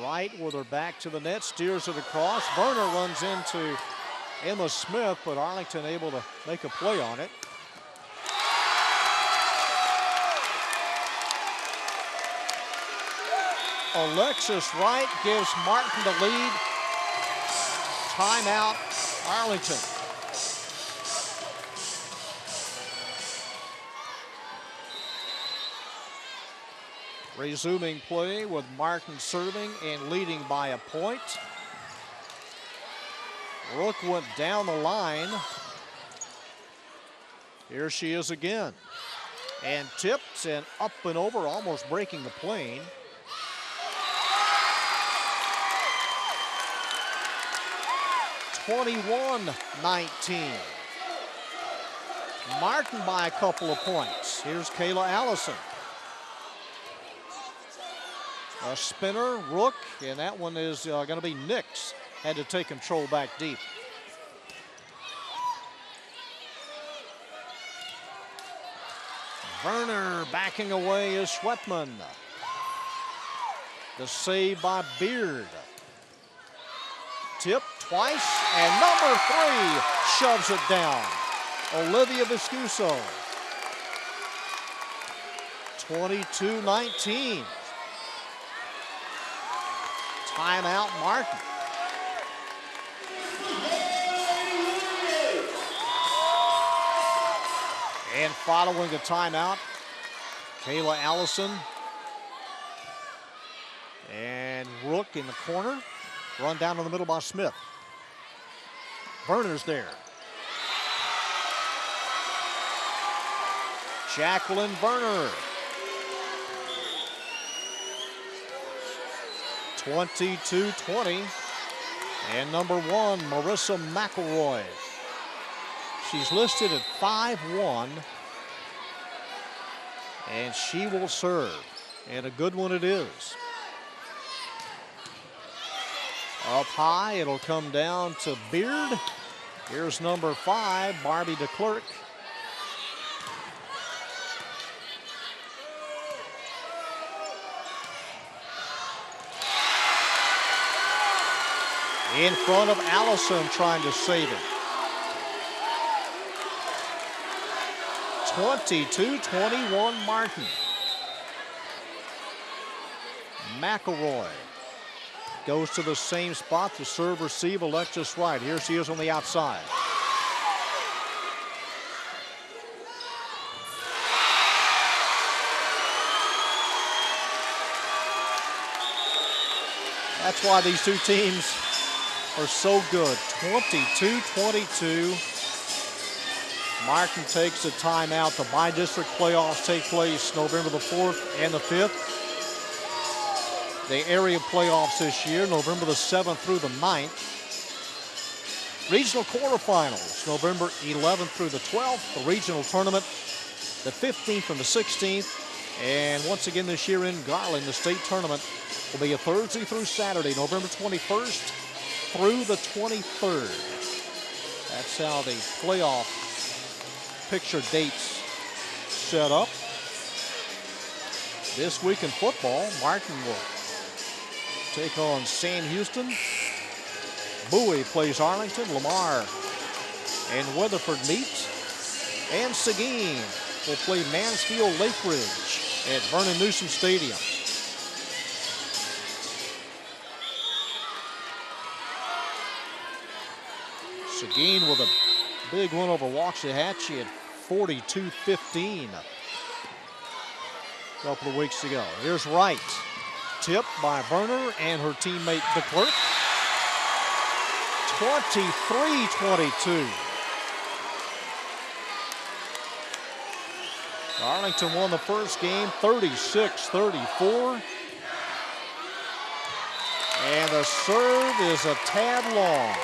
Wright with her back to the net, steers it across. Werner runs into Emma Smith, but Arlington able to make a play on it. Alexis Wright gives Martin the lead. Timeout, Arlington. Resuming play with Martin serving and leading by a point. Rook went down the line. Here she is again. And tipped and up and over, almost breaking the plane. (21-19). Martin by a couple of points. Here's Kayla Allison. A spinner, Rook, and that one is going to be Nix. Had to take control back deep. Werner backing away is Schwetman. The save by Beard. Tip twice, and number 3 shoves it down. Olivia Viscuso. 22-19. Timeout, Martin. And following the timeout, Kayla Allison and Rook in the corner. Run down in the middle by Smith. Werner's there. Jacqueline Werner. 22-20. And number 1, Marissa McElroy. She's listed at 5'1", and she will serve, and a good one it is. Up high, it'll come down to Beard. Here's number 5, Barbie DeClerc. In front of Allison, trying to save it. 22-21 Martin. McElroy goes to the same spot to serve, receive Alexis Wright. Here she is on the outside. That's why these two teams are so good. 22-22. Martin takes a timeout. The bi-district playoffs take place November the 4th and the 5th. The area playoffs this year, November the 7th through the 9th. Regional quarterfinals, November 11th through the 12th. The regional tournament, the 15th and the 16th. And once again this year in Garland, the state tournament will be a Thursday through Saturday, November 21st through the 23rd. That's how the playoff picture dates set up. This week in football, Martin will take on Sam Houston. Bowie plays Arlington. Lamar and Weatherford meet. And Seguin will play Mansfield Lake Ridge at Vernon Newsom Stadium. Seguin with a big win over Waxahachie at 42-15 a couple of weeks ago. Here's Wright. Tipped by Werner and her teammate DeClerc. 23-22. Arlington won the first game 36-34. And the serve is a tad long.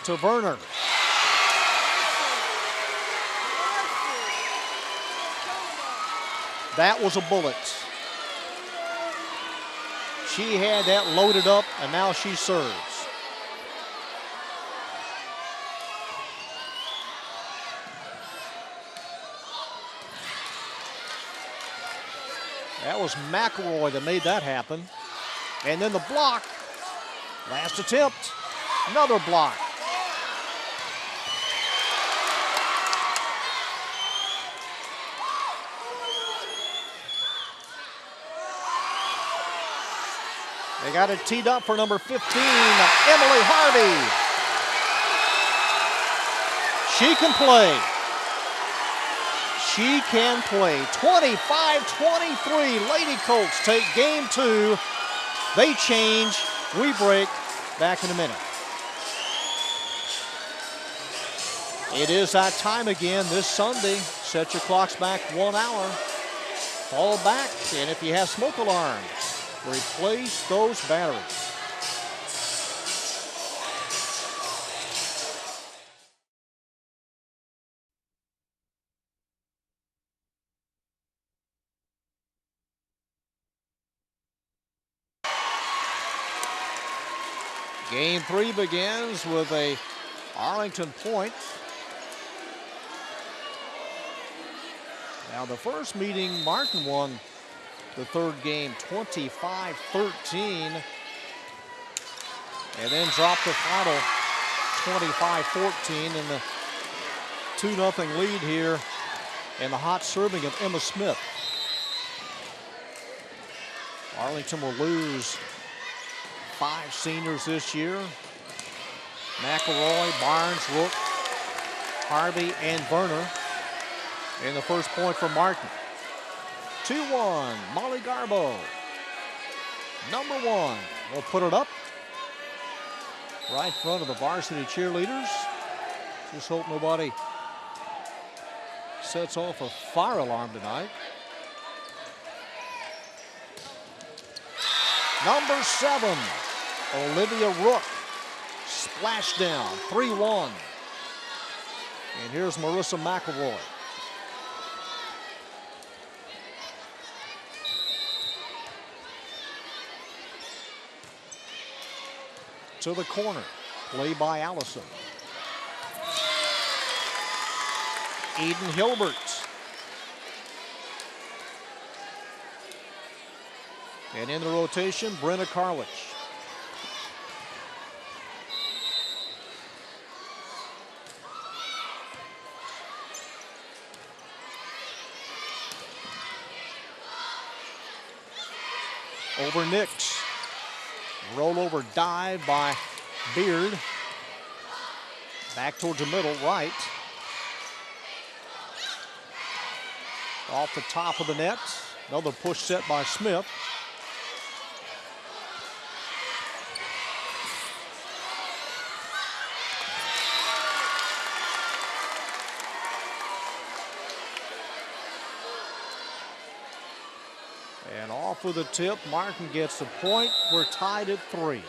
To Werner. That was a bullet. She had that loaded up, and now she serves. That was McElroy that made that happen. And then the block. Last attempt. Another block. They got it teed up for number 15, Emily Harvey. She can play. She can play. 25-23. Lady Colts take game 2. They change. We break. Back in a minute. It is that time again this Sunday. Set your clocks back 1 hour. Fall back, and if you have smoke alarms, replace those batteries. Game 3 begins with a Arlington point. Now the first meeting, Martin won the third game 25-13, and then dropped the final 25-14 in the 2-0 lead here, and the hot serving of Emma Smith. Arlington will lose 5 seniors this year. McElroy, Barnes, Rook, Harvey, and Werner. And the first point for Martin. 2-1, Molly Garbo. Number 1 will put it up right in front of the varsity cheerleaders. Just hope nobody sets off a fire alarm tonight. Number 7, Olivia Rook. Splashdown, 3-1. And here's Marissa McElroy. To the corner, play by Allison. Eden Hilbert. And in the rotation, Brenna Carlich. Over Nix. Rollover dive by Beard. Back towards the middle, right. Off the top of the net. Another push set by Smith. And off with the tip, Martin gets the point. We're tied at 3.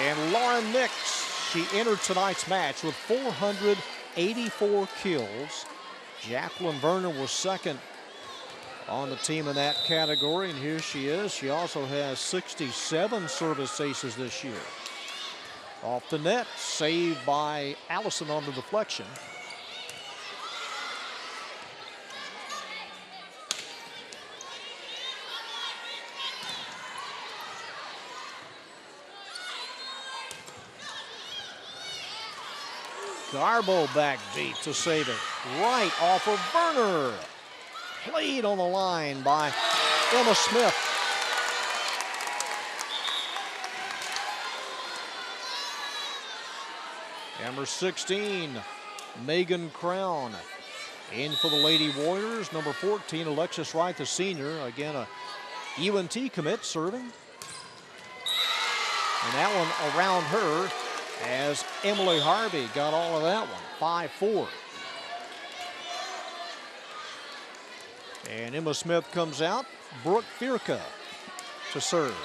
And Lauren Nix, she entered tonight's match with 484 kills. Jacqueline Werner was second on the team in that category, and here she is. She also has 67 service aces this year. Off the net, saved by Allison on the deflection. Garbo back deep to save it. Right off of Werner. Played on the line by Emma Smith. Number 16, Megan Crown. In for the Lady Warriors. Number 14, Alexis Wright, the senior. Again, a UNT commit serving. And that one around her as Emily Harvey got all of that one. 5-4. And Emma Smith comes out. Brooke Firka to serve.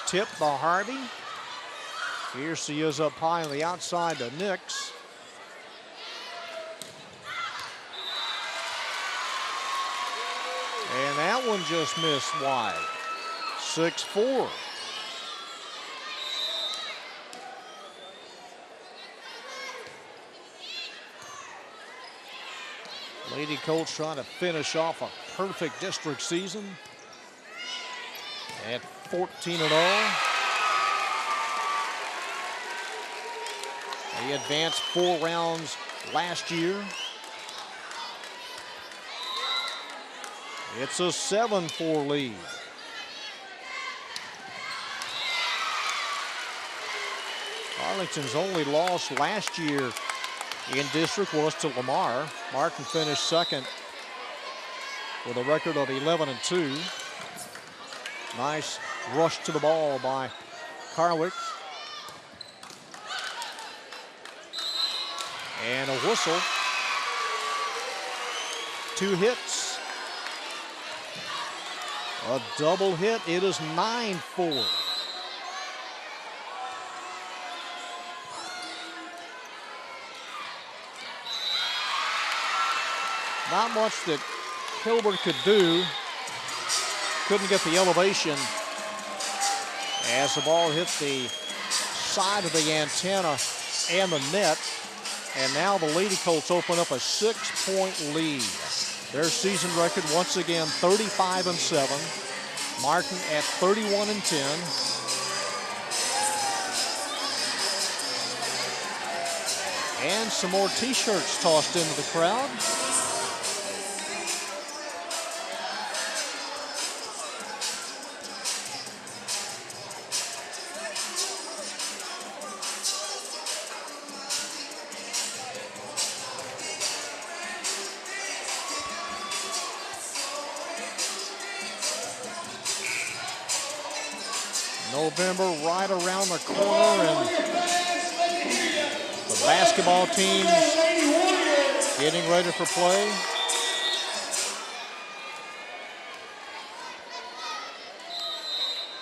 Tip by Harvey. Here she is up high on the outside to Nix. And that one just missed wide. 6-4. Lady Colts trying to finish off a perfect district season at 14-0. They advanced 4 rounds last year. It's a 7-4 lead. Arlington's only loss last year in district was to Lamar. Martin finished second with a record of 11-2. Nice rush to the ball by Carwick. And a whistle. 2 hits. A double hit. It is 9-4. Not much that Hilbert could do. Couldn't get the elevation as the ball hit the side of the antenna and the net. And now the Lady Colts open up a 6-point lead. Their season record once again 35-7. Martin at 31-10. And some more t-shirts tossed into the crowd. November right around the corner, and the basketball teams getting ready for play.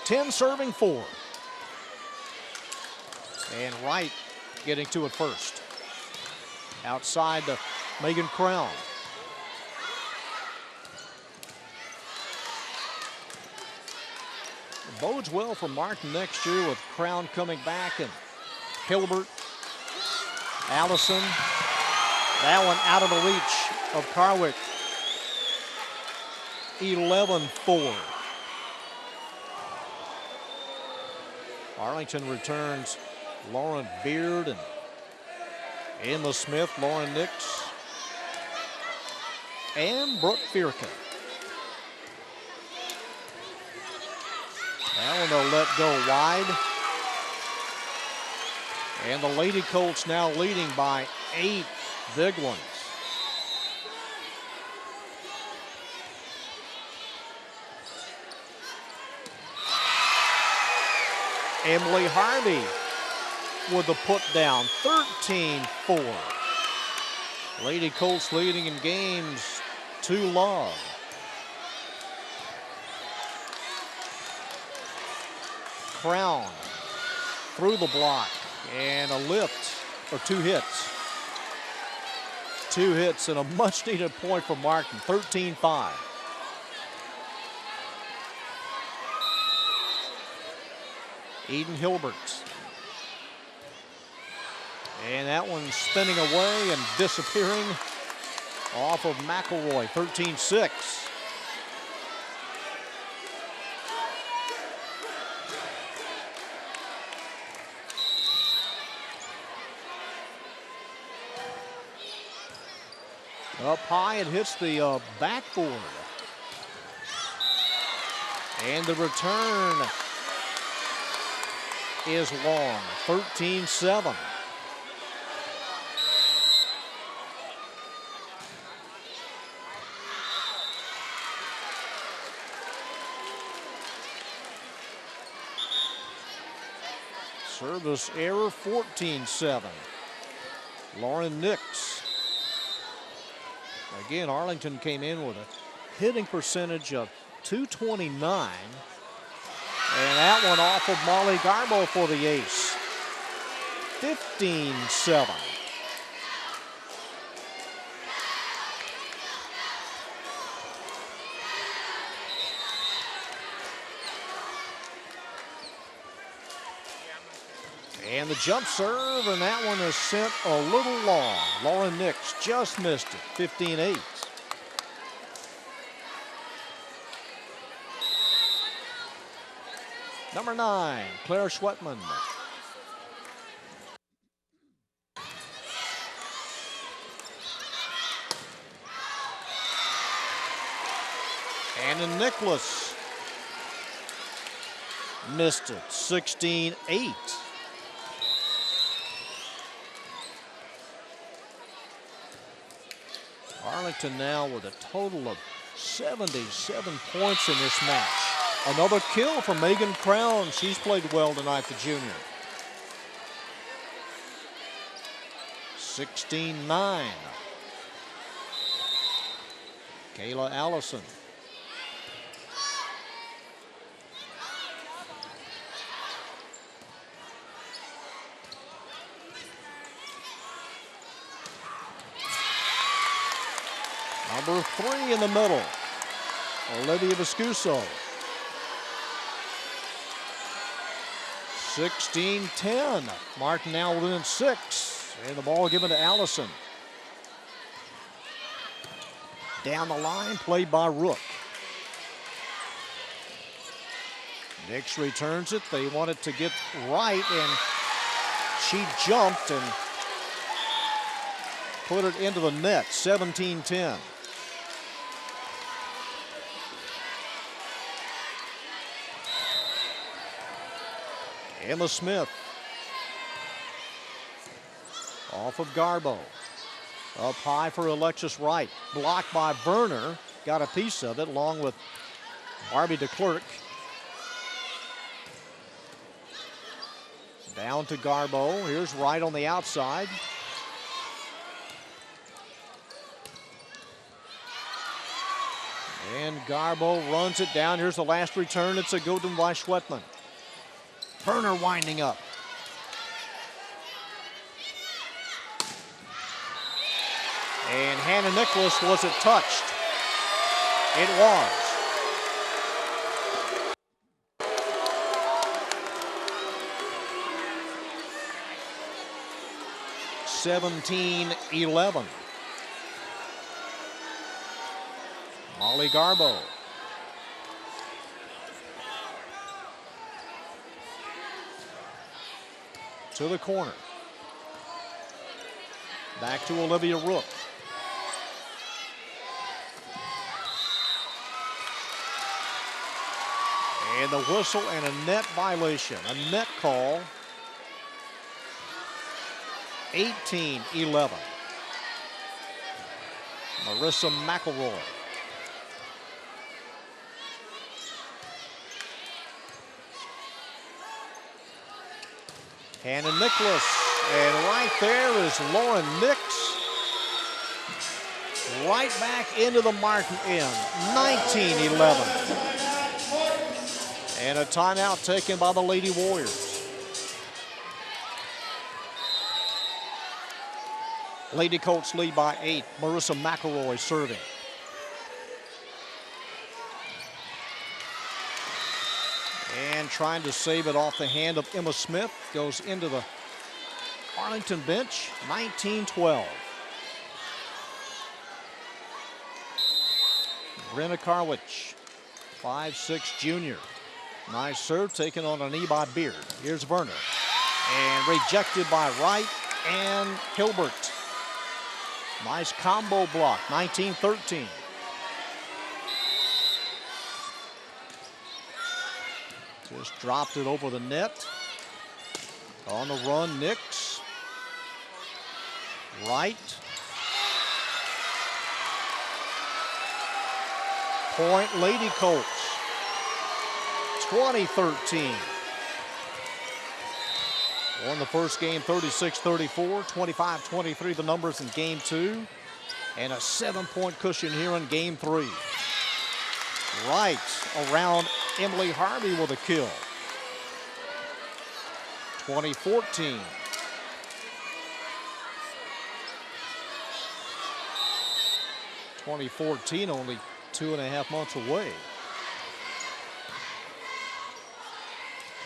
Ten serving 4. And Wright getting to it first. Outside to Megan Crown. Bodes well for Martin next year with Crown coming back and Hilbert, Allison. That one out of the reach of Carwick. 11-4. Arlington returns Lauren Beard and Emma Smith, Lauren Nix, and Brooke Firka. That one they'll let go wide. And the Lady Colts now leading by 8 big ones. Emily Harvey with the put down, 13-4. Lady Colts leading in games 2-love. Crown through the block and a lift, or 2 hits. 2 hits and a much needed point for Martin, 13-5. Eden Hilbert. And that one's spinning away and disappearing off of McElroy, 13-6. Up high, it hits the backboard. And the return is long, 13-7. Service error, 14-7. Lauren Nix. Again, Arlington came in with a hitting percentage of .229. And that one off of Molly Garbo for the ace. 15-7. And the jump serve, and that one is sent a little long. Lauren Nix just missed it, 15-8. Number 9, Claire Schwetman. Anna Nicholas missed it, 16-8. Arlington now with a total of 77 points in this match. Another kill from Megan Crown. She's played well tonight, the junior. 16-9. Kayla Allison. Number 3 in the middle, Olivia Viscuso. 16-10. Martin now within 6. And the ball given to Allison. Down the line, played by Rook. Nix returns it. They want it to get right, and she jumped and put it into the net, 17-10. Emma Smith off of Garbo. Up high for Alexis Wright. Blocked by Werner. Got a piece of it along with Barbie DeClerc. Down to Garbo. Here's Wright on the outside. And Garbo runs it down. Here's the last return. It's a good one by Schwetman. Werner winding up. And Hannah Nicholas, was it touched? It was. (17-11). Molly Garbo. To the corner. Back to Olivia Rook. And the whistle and a net violation. A net call. 18-11. Marissa McElroy. Hannah Nicholas, and right there is Lauren Nix. Right back into the Martin end, 19-11. And a timeout taken by the Lady Warriors. Lady Colts lead by 8. Marissa McElroy serving. And trying to save it off the hand of Emma Smith. Goes into the Arlington bench, 19-12. Brenna Karwich, 5'6" junior. Nice serve taken on a knee by Beard. Here's Werner. And rejected by Wright and Hilbert. Nice combo block, 19-13. Just dropped it over the net. On the run, Nix. Wright. Point, Lady Colts. 20-13. Won the first game 36-34, 25-23 the numbers in game 2. And a 7-point cushion here in game 3. Wright around Emily Harvey with a kill. 20-14. Only 2.5 months away.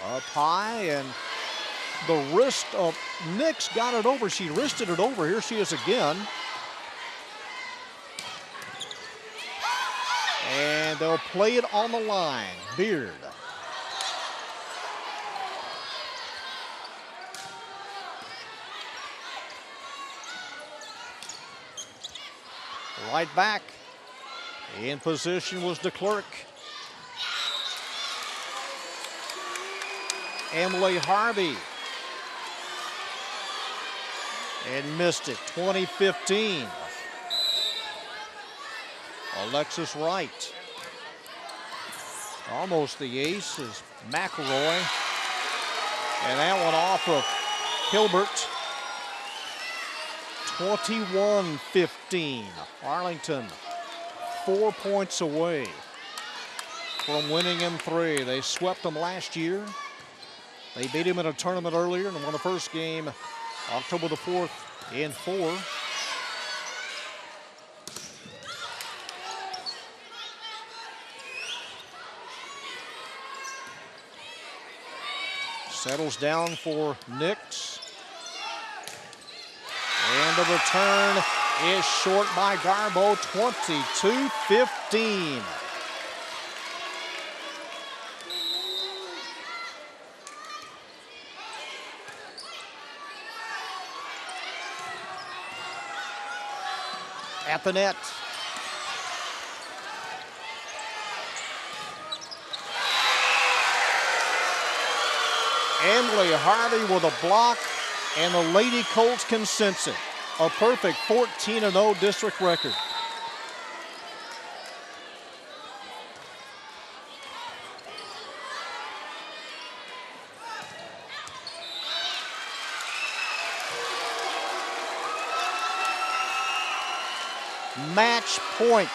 Up high, and the wrist of Nix got it over. She wristed it over. Here she is again. And they'll play it on the line. Beard. Right back. In position was DeClerc. Emily Harvey. And missed it, 20-15. Alexis Wright. Almost the ace is McElroy. And that one off of Hilbert. 21-15. Arlington 4 points away from winning in 3. They swept them last year. They beat him in a tournament earlier and won the first game October the 4th in 4. Settles down for Nix. And the return is short by Garbo, 22-15. At the net. Emily Harvey with a block, and the Lady Colts can sense it. A perfect 14-0 district record. Match point.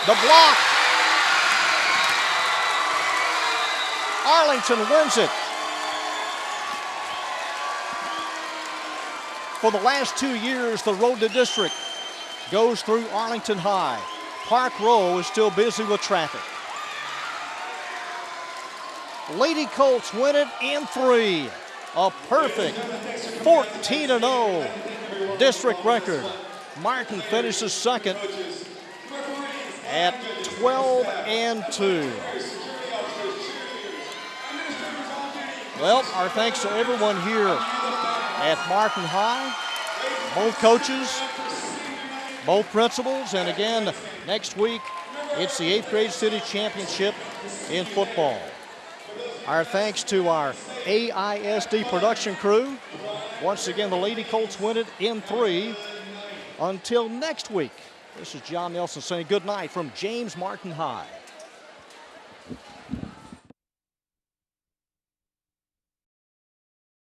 The block. Arlington wins it. For the last 2 years, the road to district goes through Arlington High. Park Row is still busy with traffic. Lady Colts win it in 3. A perfect 14-0 district record. Martin finishes second at 12-2. Well, our thanks to everyone here at Martin High, both coaches, both principals, and again, next week, it's the 8th grade city championship in football. Our thanks to our AISD production crew. Once again, the Lady Colts win it in 3. Until next week, this is John Nelson saying good night from James Martin High.